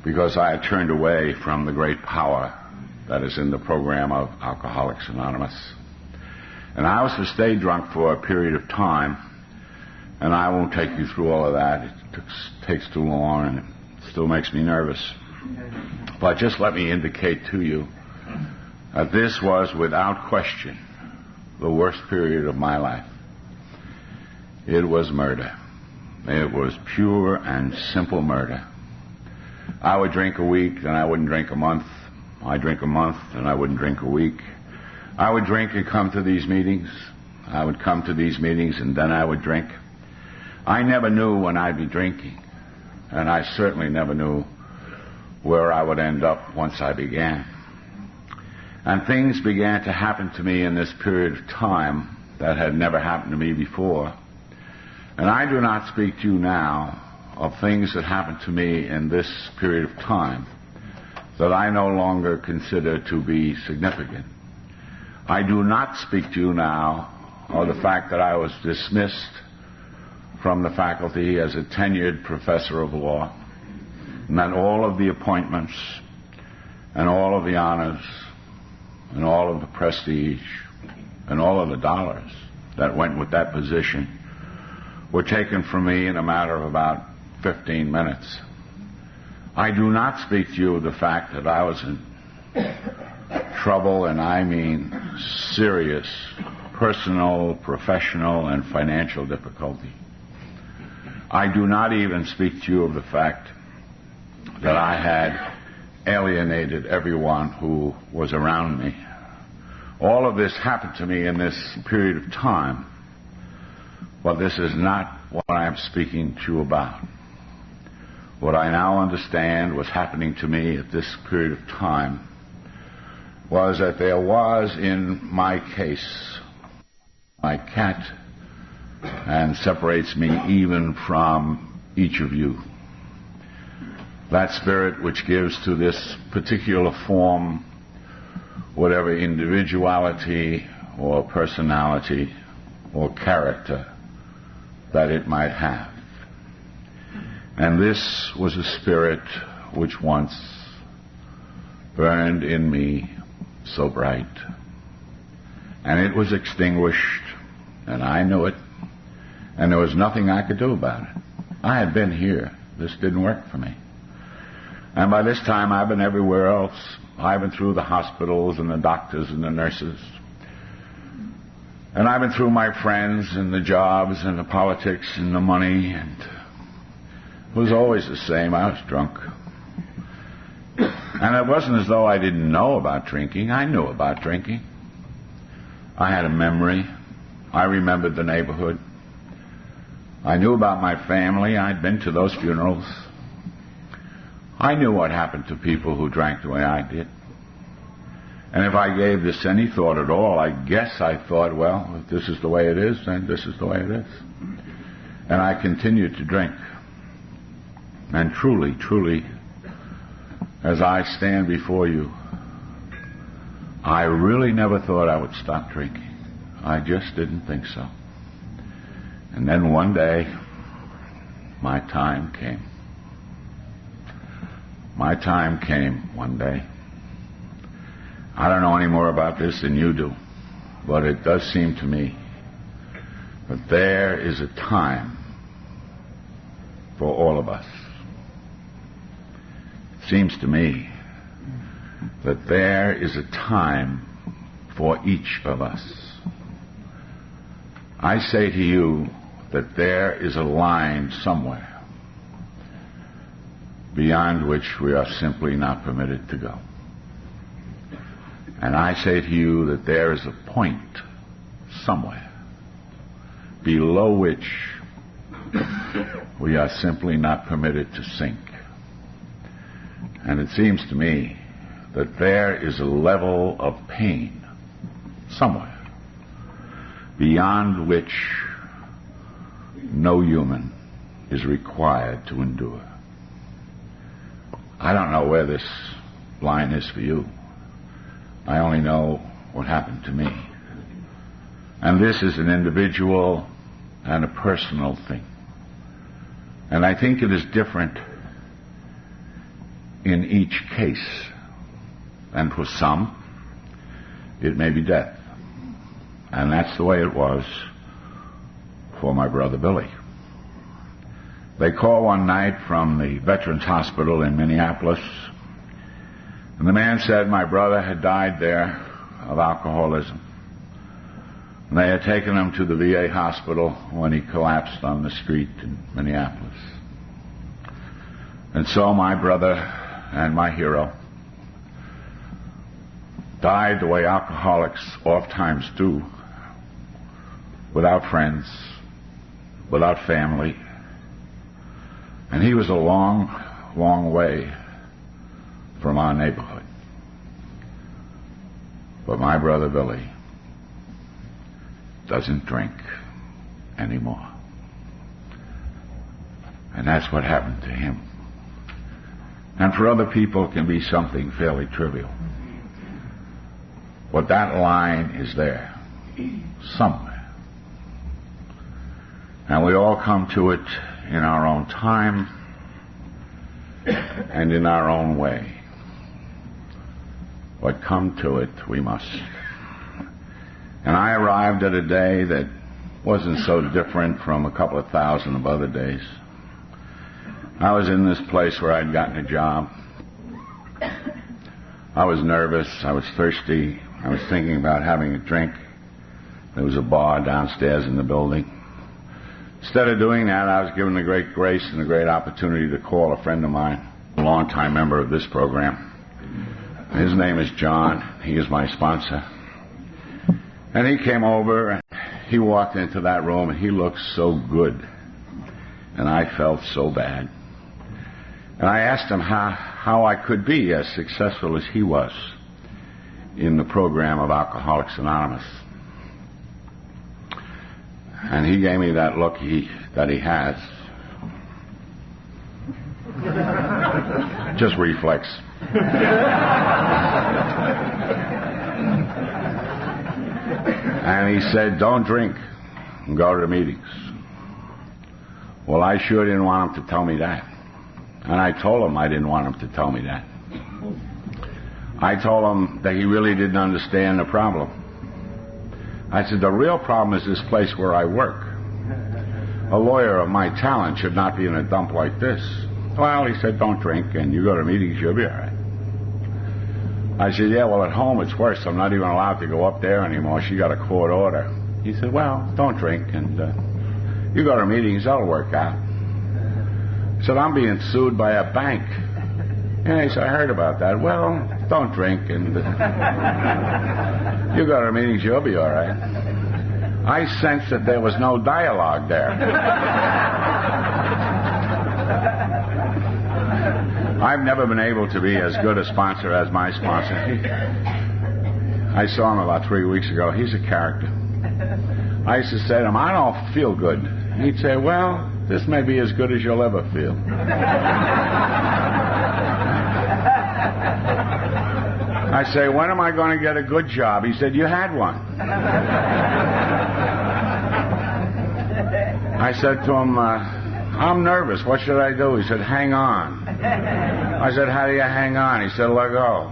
because I had turned away from the great power that is in the program of Alcoholics Anonymous. And I was to stay drunk for a period of time, and I won't take you through all of that. It takes too long, and it still makes me nervous. But just let me indicate to you that this was, without question, the worst period of my life. It was murder. It was pure and simple murder. I would drink a week, then I wouldn't drink a month. I'd drink a month, then I wouldn't drink a week. I would drink and come to these meetings. I would come to these meetings, and then I would drink. I never knew when I'd be drinking, and I certainly never knew where I would end up once I began. And things began to happen to me in this period of time that had never happened to me before. And I do not speak to you now of things that happened to me in this period of time that I no longer consider to be significant. I do not speak to you now of the fact that I was dismissed from the faculty as a tenured professor of law, and that all of the appointments and all of the honors and all of the prestige and all of the dollars that went with that position were taken from me in a matter of about 15 minutes. I do not speak to you of the fact that I was in trouble, and I mean serious personal, professional, and financial difficulty. I do not even speak to you of the fact that I had alienated everyone who was around me. All of this happened to me in this period of time, but this is not what I am speaking to you about. What I now understand was happening to me at this period of time was that there was in my case, my cat, and separates me even from each of you. That spirit which gives to this particular form whatever individuality or personality or character that it might have. And this was a spirit which once burned in me so bright. And it was extinguished, and I knew it, and there was nothing I could do about it. I had been here. This didn't work for me. And by this time, I've been everywhere else. I've been through the hospitals and the doctors and the nurses. And I've been through my friends and the jobs and the politics and the money. And it was always the same. I was drunk. And it wasn't as though I didn't know about drinking. I knew about drinking. I had a memory. I remembered the neighborhood. I knew about my family. I'd been to those funerals. I knew what happened to people who drank the way I did. And if I gave this any thought at all, I guess I thought, well, if this is the way it is, then this is the way it is. And I continued to drink. And truly, truly, as I stand before you, I really never thought I would stop drinking. I just didn't think so. And then one day, my time came. My time came one day. I don't know any more about this than you do, but it does seem to me that there is a time for all of us. It seems to me that there is a time for each of us. I say to you that there is a line somewhere beyond which we are simply not permitted to go. And I say to you that there is a point somewhere below which we are simply not permitted to sink. And it seems to me that there is a level of pain somewhere beyond which no human is required to endure. I don't know where this line is for you. I only know what happened to me. And this is an individual and a personal thing. And I think it is different in each case. And for some, it may be death. And that's the way it was for my brother Billy. They called one night from the Veterans Hospital in Minneapolis, and the man said my brother had died there of alcoholism. And they had taken him to the VA hospital when he collapsed on the street in Minneapolis. And so my brother and my hero died the way alcoholics oftentimes do, without friends, without family. And he was a long, long way from our neighborhood. But my brother Billy doesn't drink anymore. And that's what happened to him. And for other people, it can be something fairly trivial. But that line is there, somewhere. And we all come to it in our own time and in our own way. But come to it we must. And I arrived at a day that wasn't so different from a couple of thousand of other days. I was in this place where I'd gotten a job. I was nervous. I was thirsty. I was thinking about having a drink. There was a bar downstairs in the building. Instead of doing that, I was given the great grace and the great opportunity to call a friend of mine, a longtime member of this program. His name is John. He is my sponsor. And he came over, and he walked into that room, and he looked so good. And I felt so bad. And I asked him how I could be as successful as he was in the program of Alcoholics Anonymous. And he gave me that look that he has. Just reflex. And he said, don't drink and go to the meetings. Well, I sure didn't want him to tell me that. And I told him I didn't want him to tell me that. I told him that he really didn't understand the problem. I said, the real problem is this place where I work. A lawyer of my talent should not be in a dump like this. Well, he said, don't drink, and you go to meetings, you'll be all right. I said, yeah, well, at home it's worse. I'm not even allowed to go up there anymore. She got a court order. He said, well, don't drink, and you go to meetings, that'll work out. I said, I'm being sued by a bank. And he said, I heard about that. Well, don't drink, and you go to meetings, you'll be all right. I sensed that there was no dialogue there. I've never been able to be as good a sponsor as my sponsor. I saw him about 3 weeks ago. He's a character. I used to say to him, I don't feel good. He'd say, well, this may be as good as you'll ever feel. I say, when am I going to get a good job? He said, you had one. I said to him, I'm nervous. What should I do? He said, hang on. I said, how do you hang on? He said, let go.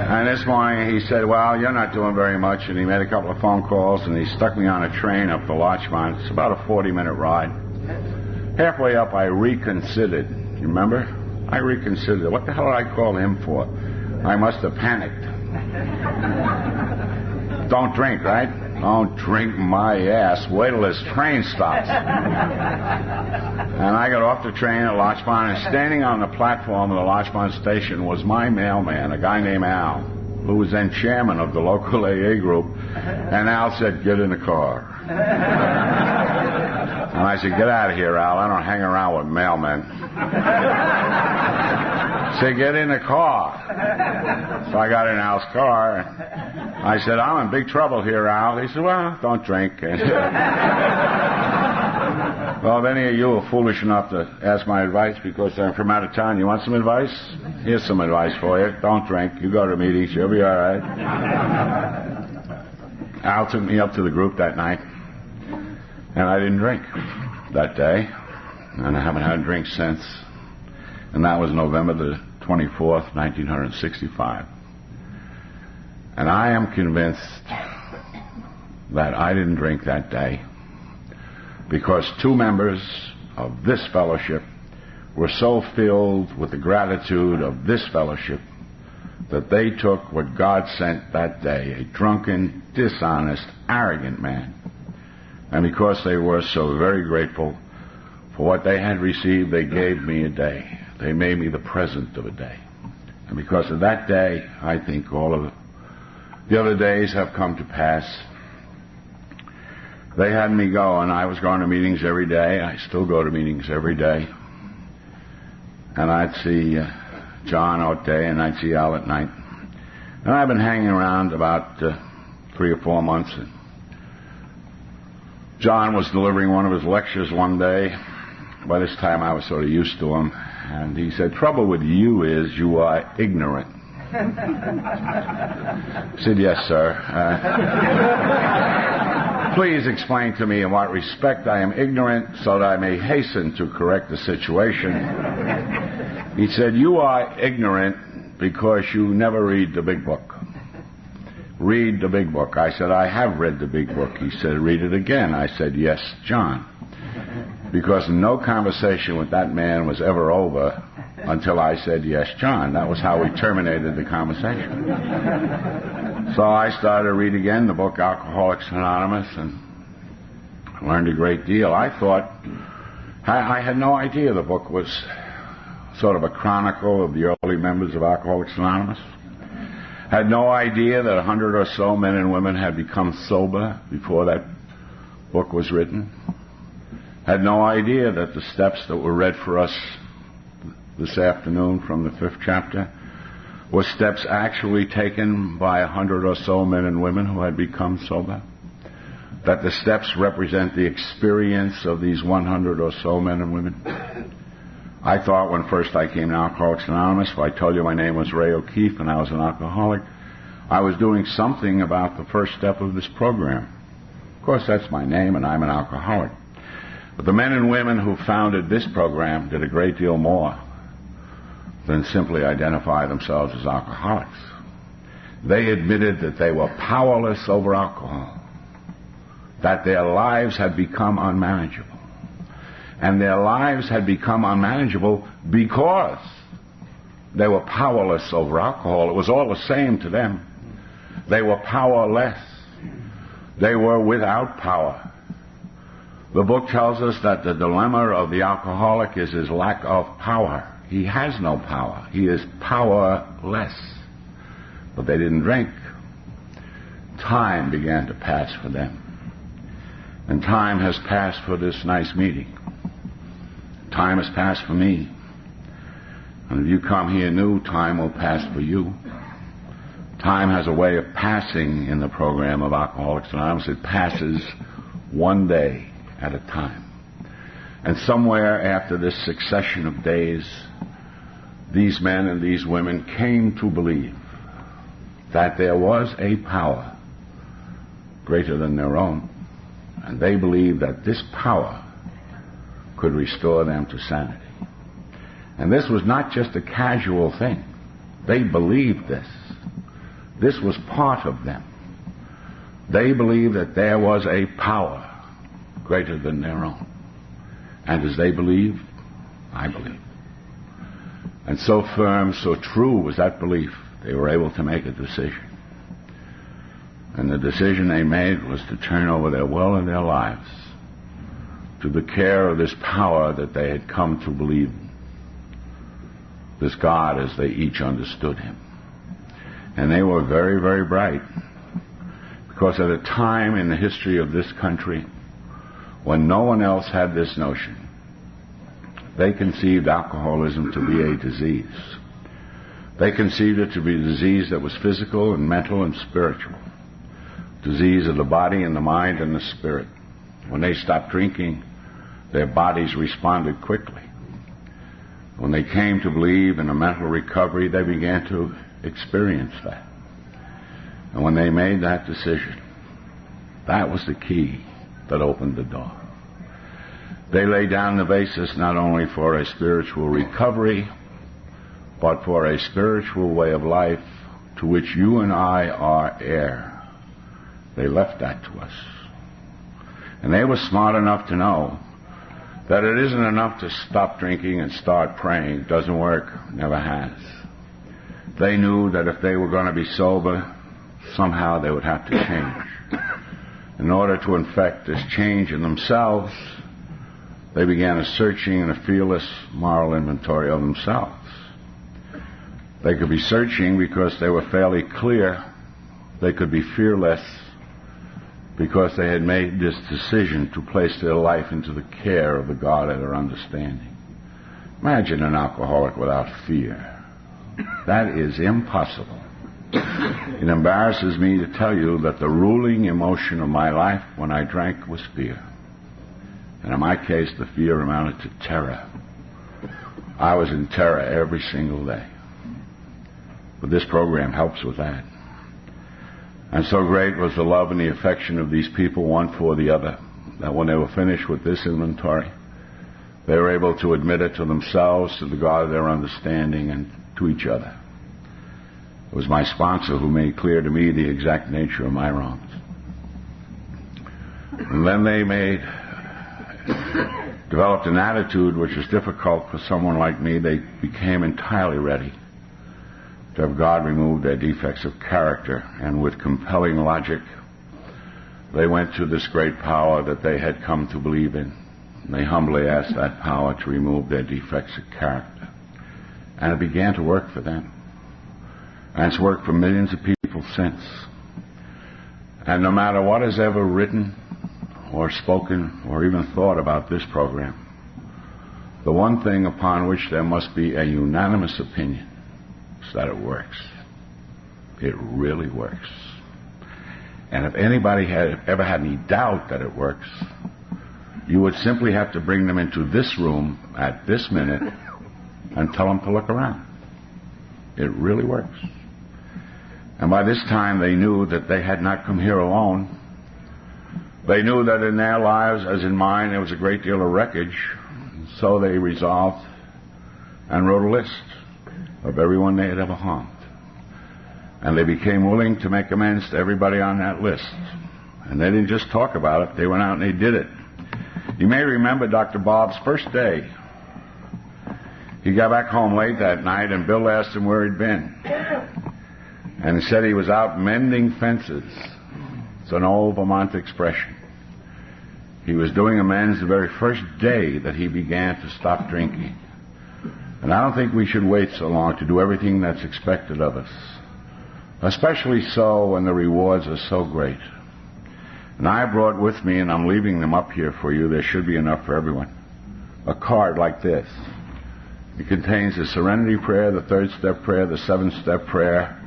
And this morning he said, well, you're not doing very much. And he made a couple of phone calls, and he stuck me on a train up to Luncheon. It's about a 40-minute ride. Halfway up, I reconsidered. You remember? I reconsidered. What the hell did I call him for? I must have panicked. Don't drink, right? Don't drink my ass. Wait till this train stops. And I got off the train at Luncheon, and standing on the platform of the Luncheon station was my mailman, a guy named Al, who was then chairman of the local AA group. And Al said, get in the car. And I said, get out of here, Al. I don't hang around with mailmen. Say, get in the car. So I got in Al's car. I said, I'm in big trouble here, Al. He said, well, don't drink. Well, if any of you are foolish enough to ask my advice because I'm from out of town, you want some advice? Here's some advice for you. Don't drink. You go to meetings. You'll be all right. Al took me up to the group that night, and I didn't drink that day, and I haven't had a drink since. And that was November the 24th, 1965. And I am convinced that I didn't drink that day because two members of this fellowship were so filled with the gratitude of this fellowship that they took what God sent that day, a drunken, dishonest, arrogant man. And because they were so very grateful for what they had received, they gave me a day. They made me the present of a day. And because of that day, I think all of the other days have come to pass. They had me go, and I was going to meetings every day. I still go to meetings every day. And I'd see John out day, and I'd see Al at night. And I've been hanging around about 3 or 4 months. And John was delivering one of his lectures one day. By this time, I was sort of used to him. And he said, trouble with you is you are ignorant. I said, yes, sir. Please explain to me in what respect I am ignorant so that I may hasten to correct the situation. He said, you are ignorant because you never read the big book. Read the big book. I said, I have read the big book. He said, read it again. I said, yes, John. because no conversation with that man was ever over until I said, "Yes, John." That was how we terminated the conversation. So I started to read again the book Alcoholics Anonymous and learned a great deal. I thought, I had no idea the book was sort of a chronicle of the early members of Alcoholics Anonymous. Had no idea that 100 or so men and women had become sober before that book was written. Had no idea that the steps that were read for us this afternoon from the 5th chapter were steps actually taken by 100 or so men and women who had become sober. That the steps represent the experience of these 100 or so men and women. I thought when first I came to Alcoholics Anonymous, if I told you my name was Ray O'Keefe and I was an alcoholic, I was doing something about the first step of this program. Of course, that's my name and I'm an alcoholic. But the men and women who founded this program did a great deal more than simply identify themselves as alcoholics. They admitted that they were powerless over alcohol, that their lives had become unmanageable. And their lives had become unmanageable because they were powerless over alcohol. It was all the same to them. They were powerless. They were without power. The book tells us that the dilemma of the alcoholic is his lack of power. He has no power. He is powerless. But they didn't drink. Time began to pass for them. And time has passed for this nice meeting. Time has passed for me. And if you come here new, time will pass for you. Time has a way of passing in the program of Alcoholics Anonymous. It passes one day at a time. And somewhere after this succession of days, these men and these women came to believe that there was a power greater than their own. And they believed that this power could restore them to sanity. And this was not just a casual thing. They believed this. This was part of them. They believed that there was a power greater than their own. And as they believed, I believed. And so firm, so true was that belief, they were able to make a decision. And the decision they made was to turn over their will and their lives to the care of this power that they had come to believe in. This God as they each understood him. And they were very, very bright. Because at a time in the history of this country when no one else had this notion, they conceived alcoholism to be a disease. They conceived it to be a disease that was physical and mental and spiritual. Disease of the body and the mind and the spirit. When they stopped drinking, their bodies responded quickly. When they came to believe in a mental recovery, they began to experience that. And when they made that decision, that was the key that opened the door. They laid down the basis not only for a spiritual recovery, but for a spiritual way of life to which you and I are heir. They left that to us. And they were smart enough to know that it isn't enough to stop drinking and start praying. It doesn't work. Never has. They knew that if they were going to be sober, somehow they would have to change. In order to effect this change in themselves, they began a searching and a fearless moral inventory of themselves. They could be searching because they were fairly clear. They could be fearless because they had made this decision to place their life into the care of the God of their understanding. Imagine an alcoholic without fear. That is impossible. It embarrasses me to tell you that the ruling emotion of my life when I drank was fear. And in my case, the fear amounted to terror. I was in terror every single day. But this program helps with that. And so great was the love and the affection of these people, one for the other, that when they were finished with this inventory, they were able to admit it to themselves, to the God of their understanding, and to each other. It was my sponsor who made clear to me the exact nature of my wrongs. And then they made developed an attitude which was difficult for someone like me. They became entirely ready to have God remove their defects of character, and with compelling logic, they went to this great power that they had come to believe in. And they humbly asked that power to remove their defects of character. And it began to work for them. And it's worked for millions of people since. And no matter what is ever written or spoken or even thought about this program, the one thing upon which there must be a unanimous opinion is that it works. It really works. And if anybody had ever had any doubt that it works, you would simply have to bring them into this room at this minute and tell them to look around. It really works. And by this time they knew that they had not come here alone. They knew that in their lives, as in mine, there was a great deal of wreckage. So they resolved and wrote a list of everyone they had ever harmed. And they became willing to make amends to everybody on that list. And they didn't just talk about it, they went out and they did it. You may remember Dr. Bob's first day. He got back home late that night, and Bill asked him where he'd been. And he said he was out mending fences. It's an old Vermont expression. He was doing amends the very first day that he began to stop drinking. And I don't think we should wait so long to do everything that's expected of us, especially so when the rewards are so great. And I brought with me, and I'm leaving them up here for you, there should be enough for everyone, a card like this. It contains the Serenity Prayer, the 3rd-step prayer, the 7th-step prayer,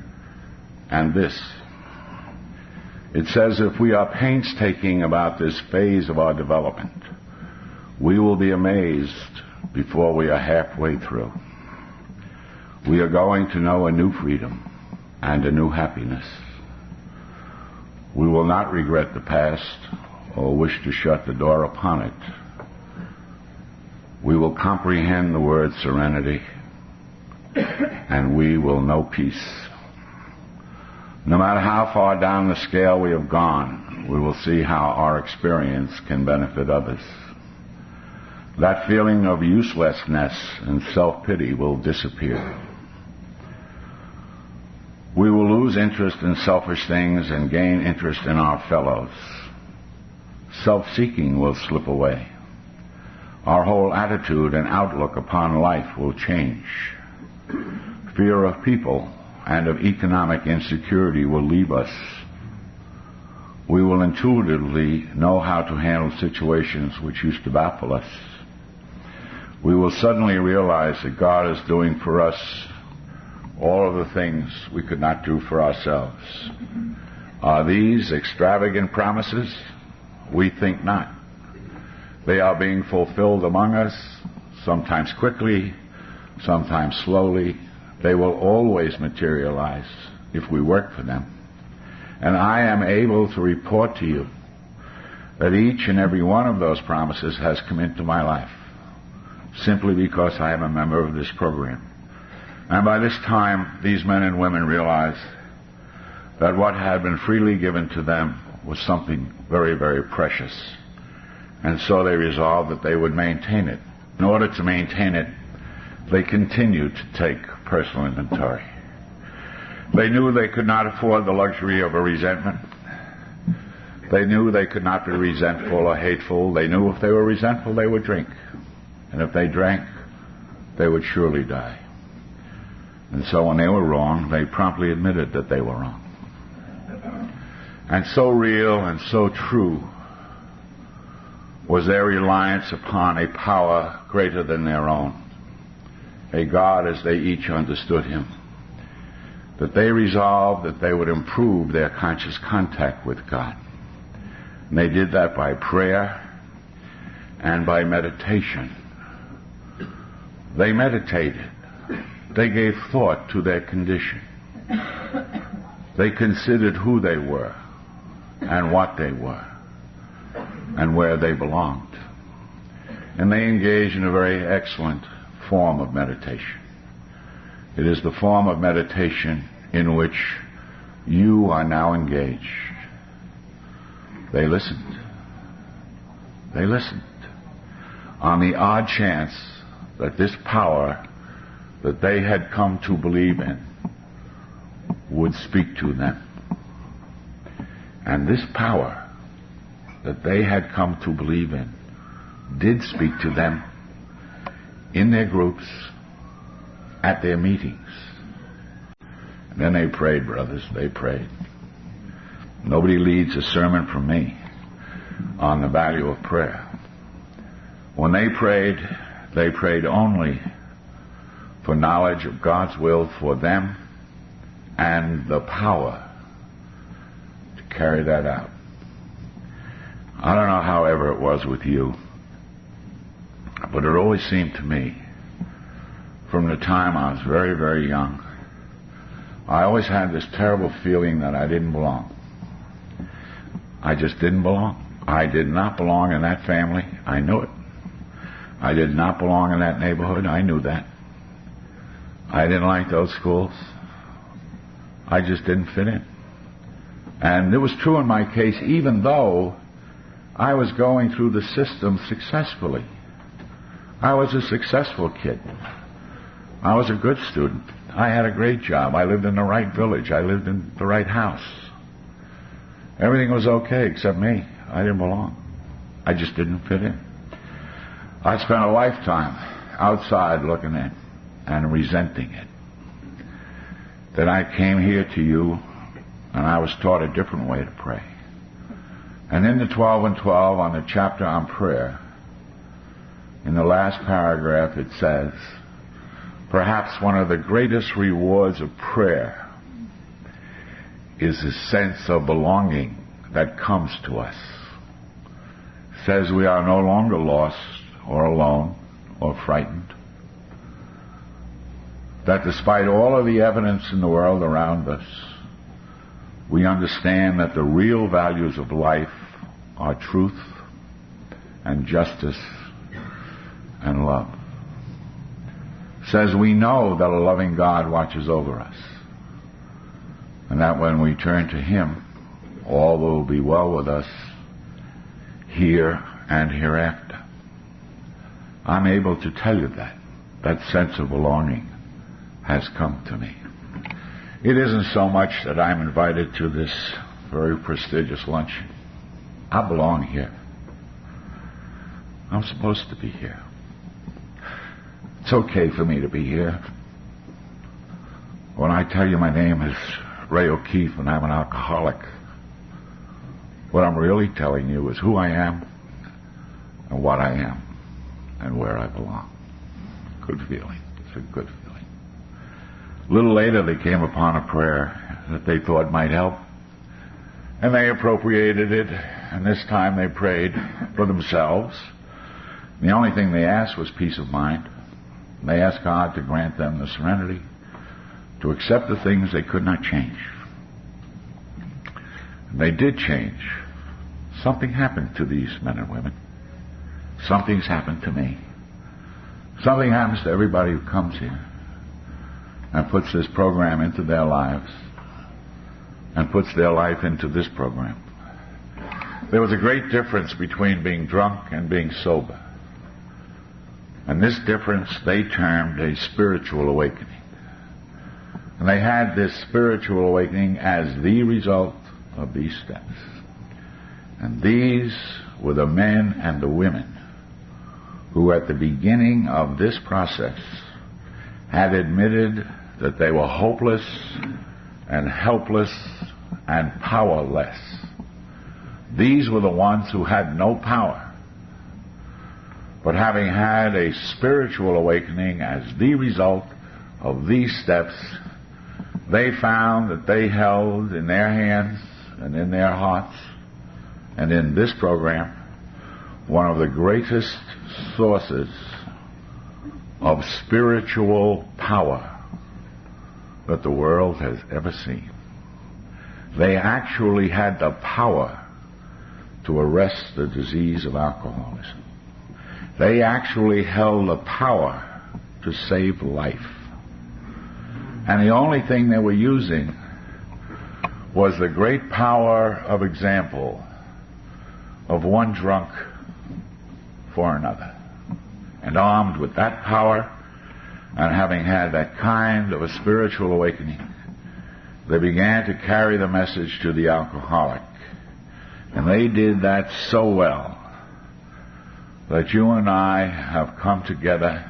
and this. It says if we are painstaking about this phase of our development, we will be amazed before we are halfway through. We are going to know a new freedom and a new happiness. We will not regret the past or wish to shut the door upon it. We will comprehend the word serenity, and we will know peace. No matter how far down the scale we have gone, we will see how our experience can benefit others. That feeling of uselessness and self-pity will disappear. We will lose interest in selfish things and gain interest in our fellows. Self-seeking will slip away. Our whole attitude and outlook upon life will change. Fear of people and of economic insecurity will leave us. We will intuitively know how to handle situations which used to baffle us. We will suddenly realize that God is doing for us all of the things we could not do for ourselves. Are these extravagant promises? We think not. They are being fulfilled among us, sometimes quickly, sometimes slowly. They will always materialize if we work for them. And I am able to report to you that each and every one of those promises has come into my life, simply because I am a member of this program. And by this time, these men and women realized that what had been freely given to them was something very, very precious. And so they resolved that they would maintain it. In order to maintain it, they continued to take personal inventory. They knew they could not afford the luxury of a resentment. They knew they could not be resentful or hateful. They knew if they were resentful, they would drink. And if they drank, they would surely die. And so when they were wrong, they promptly admitted that they were wrong. And so real and so true was their reliance upon a power greater than their own, a God as they each understood him, that they resolved that they would improve their conscious contact with God. And they did that by prayer and by meditation. They meditated. They gave thought to their condition. They considered who they were and what they were and where they belonged. And they engaged in a very excellent form of meditation. It is the form of meditation in which you are now engaged. They listened. They listened. on the odd chance that this power that they had come to believe in would speak to them. And this power that they had come to believe in did speak to them in their groups, at their meetings. And then they prayed, brothers, they prayed. Nobody leads a sermon from me on the value of prayer. When they prayed only for knowledge of God's will for them and the power to carry that out. I don't know however it was with you, but it always seemed to me, from the time I was very, very young, I always had this terrible feeling that I didn't belong. I just didn't belong. I did not belong in that family. I knew it. I did not belong in that neighborhood. I knew that. I didn't like those schools. I just didn't fit in. And it was true in my case, even though I was going through the system successfully. I was a successful kid. I was a good student. I had a great job. I lived in the right village. I lived in the right house. Everything was okay except me. I didn't belong. I just didn't fit in. I spent a lifetime outside looking in and resenting it. Then I came here to you, and I was taught a different way to pray. And in the 12 and 12, on the chapter on prayer, in the last paragraph it says, perhaps one of the greatest rewards of prayer is a sense of belonging that comes to us. It says we are no longer lost or alone or frightened. That despite all of the evidence in the world around us, we understand that the real values of life are truth and justice and love. Says we know that a loving God watches over us, and that when we turn to Him, all will be well with us here and hereafter. I'm able to tell you that sense of belonging has come to me. It isn't so much that I'm invited to this very prestigious luncheon. I belong here. I'm supposed to be here. It's okay for me to be here. When I tell you my name is Ray O'Keefe and I'm an alcoholic, what I'm really telling you is who I am and what I am and where I belong. Good feeling. It's a good feeling. A little later they came upon a prayer that they thought might help, and they appropriated it, and this time they prayed for themselves. The only thing they asked was peace of mind. They asked God to grant them the serenity to accept the things they could not change. And they did change. Something happened to these men and women. Something's happened to me. Something happens to everybody who comes here and puts this program into their lives and puts their life into this program. There was a great difference between being drunk and being sober. And this difference they termed a spiritual awakening. And they had this spiritual awakening as the result of these steps. And these were the men and the women who at the beginning of this process had admitted that they were hopeless and helpless and powerless. These were the ones who had no power. But having had a spiritual awakening as the result of these steps, they found that they held in their hands and in their hearts and in this program one of the greatest sources of spiritual power that the world has ever seen. They actually had the power to arrest the disease of alcoholism. They actually held the power to save life. And the only thing they were using was the great power of example of one drunk for another. And armed with that power, and having had that kind of a spiritual awakening, they began to carry the message to the alcoholic. And they did that so well that you and I have come together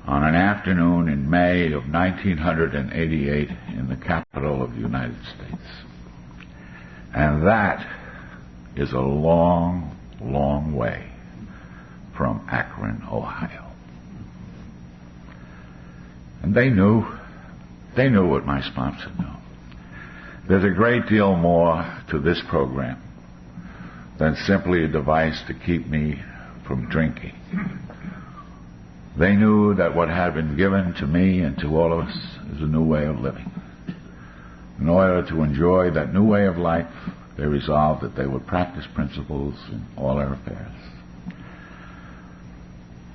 on an afternoon in May of 1988 in the capital of the United States. And that is a long, long way from Akron, Ohio. And they knew what my sponsor knew. There's a great deal more to this program than simply a device to keep me from drinking. They knew that what had been given to me and to all of us is a new way of living. In order to enjoy that new way of life, they resolved that they would practice principles in all their affairs.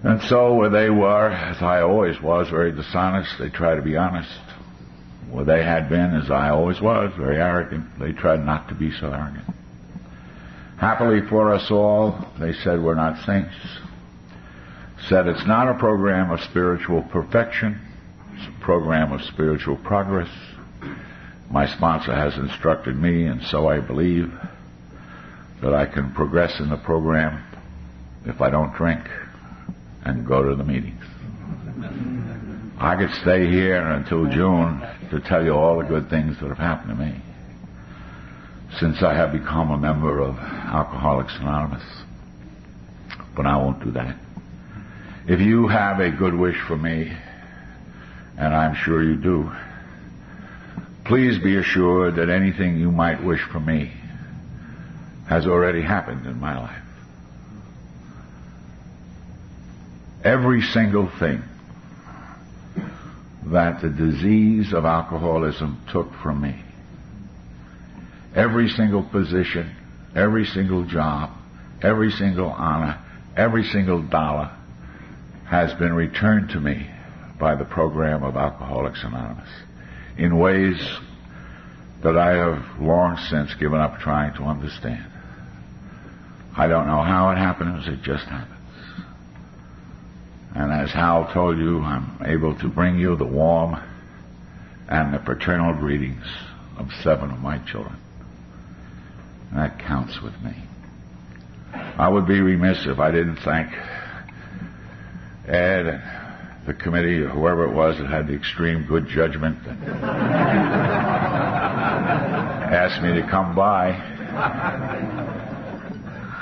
And so where they were, as I always was, very dishonest, they tried to be honest. Where they had been, as I always was, very arrogant, they tried not to be so arrogant. Happily for us all, they said we're not saints. Said it's not a program of spiritual perfection, it's a program of spiritual progress. My sponsor has instructed me, and so I believe, that I can progress in the program if I don't drink and go to the meetings. I could stay here until June to tell you all the good things that have happened to me since I have become a member of Alcoholics Anonymous. But I won't do that. If you have a good wish for me, and I'm sure you do, please be assured that anything you might wish for me has already happened in my life. Every single thing that the disease of alcoholism took from me, every single position, every single job, every single honor, every single dollar has been returned to me by the program of Alcoholics Anonymous in ways that I have long since given up trying to understand. I don't know how it happens, it just happens. And as Hal told you, I'm able to bring you the warm and the paternal greetings of 7 of my children. And that counts with me. I would be remiss if I didn't thank Ed and the committee, or whoever it was that had the extreme good judgment that asked me to come by.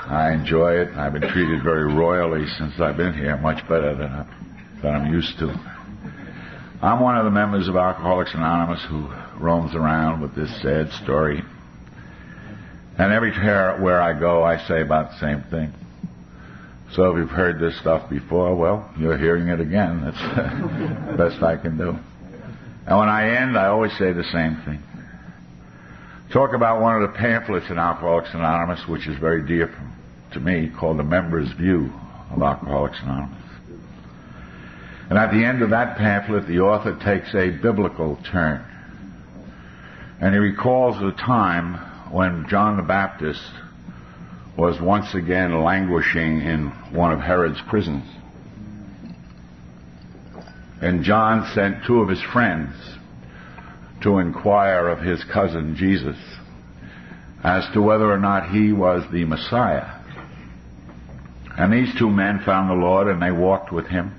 I enjoy it. I've been treated very royally since I've been here, much better than I'm used to. I'm one of the members of Alcoholics Anonymous who roams around with this sad story. And everywhere I go, I say about the same thing. So if you've heard this stuff before, well, you're hearing it again. That's the best I can do. And when I end, I always say the same thing. Talk about one of the pamphlets in Alcoholics Anonymous, which is very dear to me, called The Member's View of Alcoholics Anonymous. And at the end of that pamphlet, the author takes a biblical turn. And he recalls the time when John the Baptist was once again languishing in one of Herod's prisons. And John sent 2 of his friends to inquire of his cousin Jesus as to whether or not he was the Messiah. And these 2 men found the Lord, and they walked with him.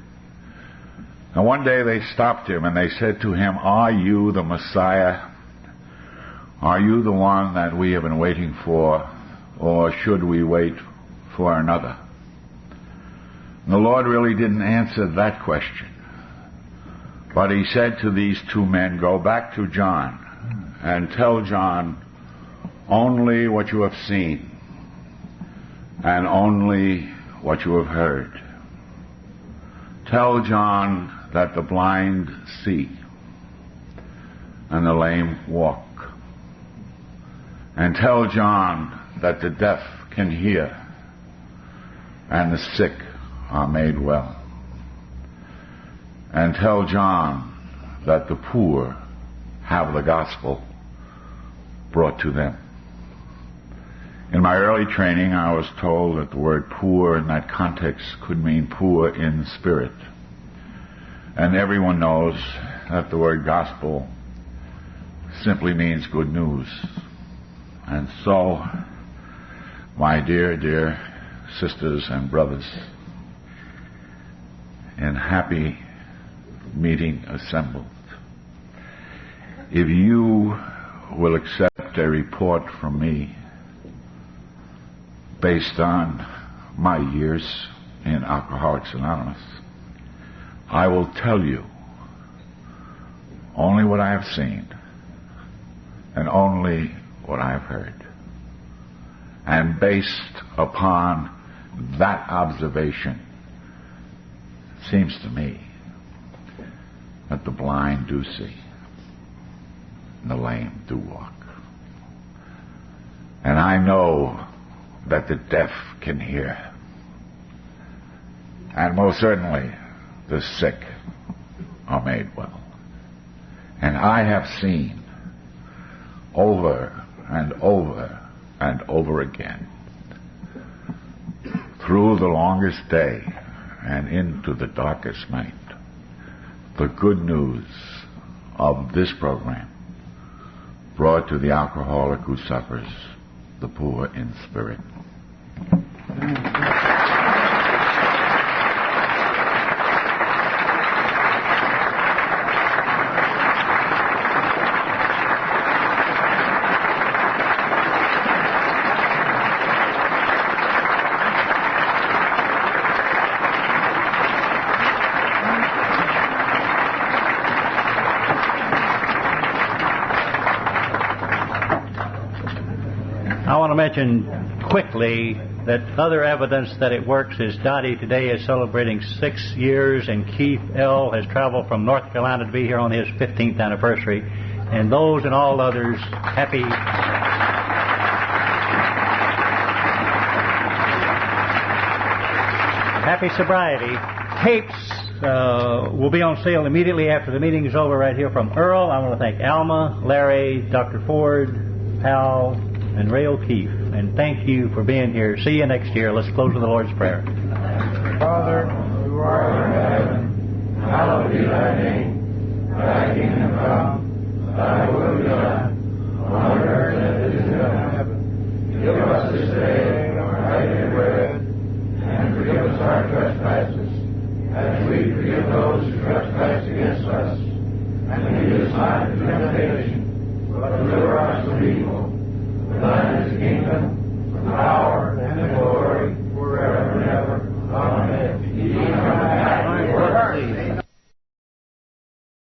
And one day they stopped him and they said to him, "Are you the Messiah? Are you the one that we have been waiting for, or should we wait for another?" And the Lord really didn't answer that question. But he said to these 2 men, "Go back to John and tell John only what you have seen and only what you have heard. Tell John that the blind see and the lame walk. And tell John that the deaf can hear and the sick are made well. And tell John that the poor have the gospel brought to them." In my early training, I was told that the word poor in that context could mean poor in spirit. And everyone knows that the word gospel simply means good news. And so, my dear sisters and brothers, in happy meeting assembled, if you will accept a report from me based on my years in Alcoholics Anonymous, I will tell you only what I have seen and only what I have heard. And based upon that observation, it seems to me that the blind do see and the lame do walk. And I know that the deaf can hear. And most certainly the sick are made well. And I have seen over and over and over again, through the longest day and into the darkest night, the good news of this program brought to the alcoholic who suffers, the poor in spirit. I want to mention quickly that other evidence that it works is Dottie today is celebrating 6 years, and Keith L. has traveled from North Carolina to be here on his 15th anniversary. And those and all others, happy sobriety. Tapes will be on sale immediately after the meeting is over right here from Earl. I want to thank Alma, Larry, Dr. Ford, Hal, and Ray O'Keefe. And thank you for being here. See you next year. Let's close with the Lord's Prayer. Father, who art in heaven, hallowed be thy name. Thy kingdom come, thy will be done, on earth as it is in heaven. Give us this day our daily bread, and forgive us our trespasses, as we forgive those who trespass against us. And lead us not into temptation, but deliver us from evil. For thine is the kingdom,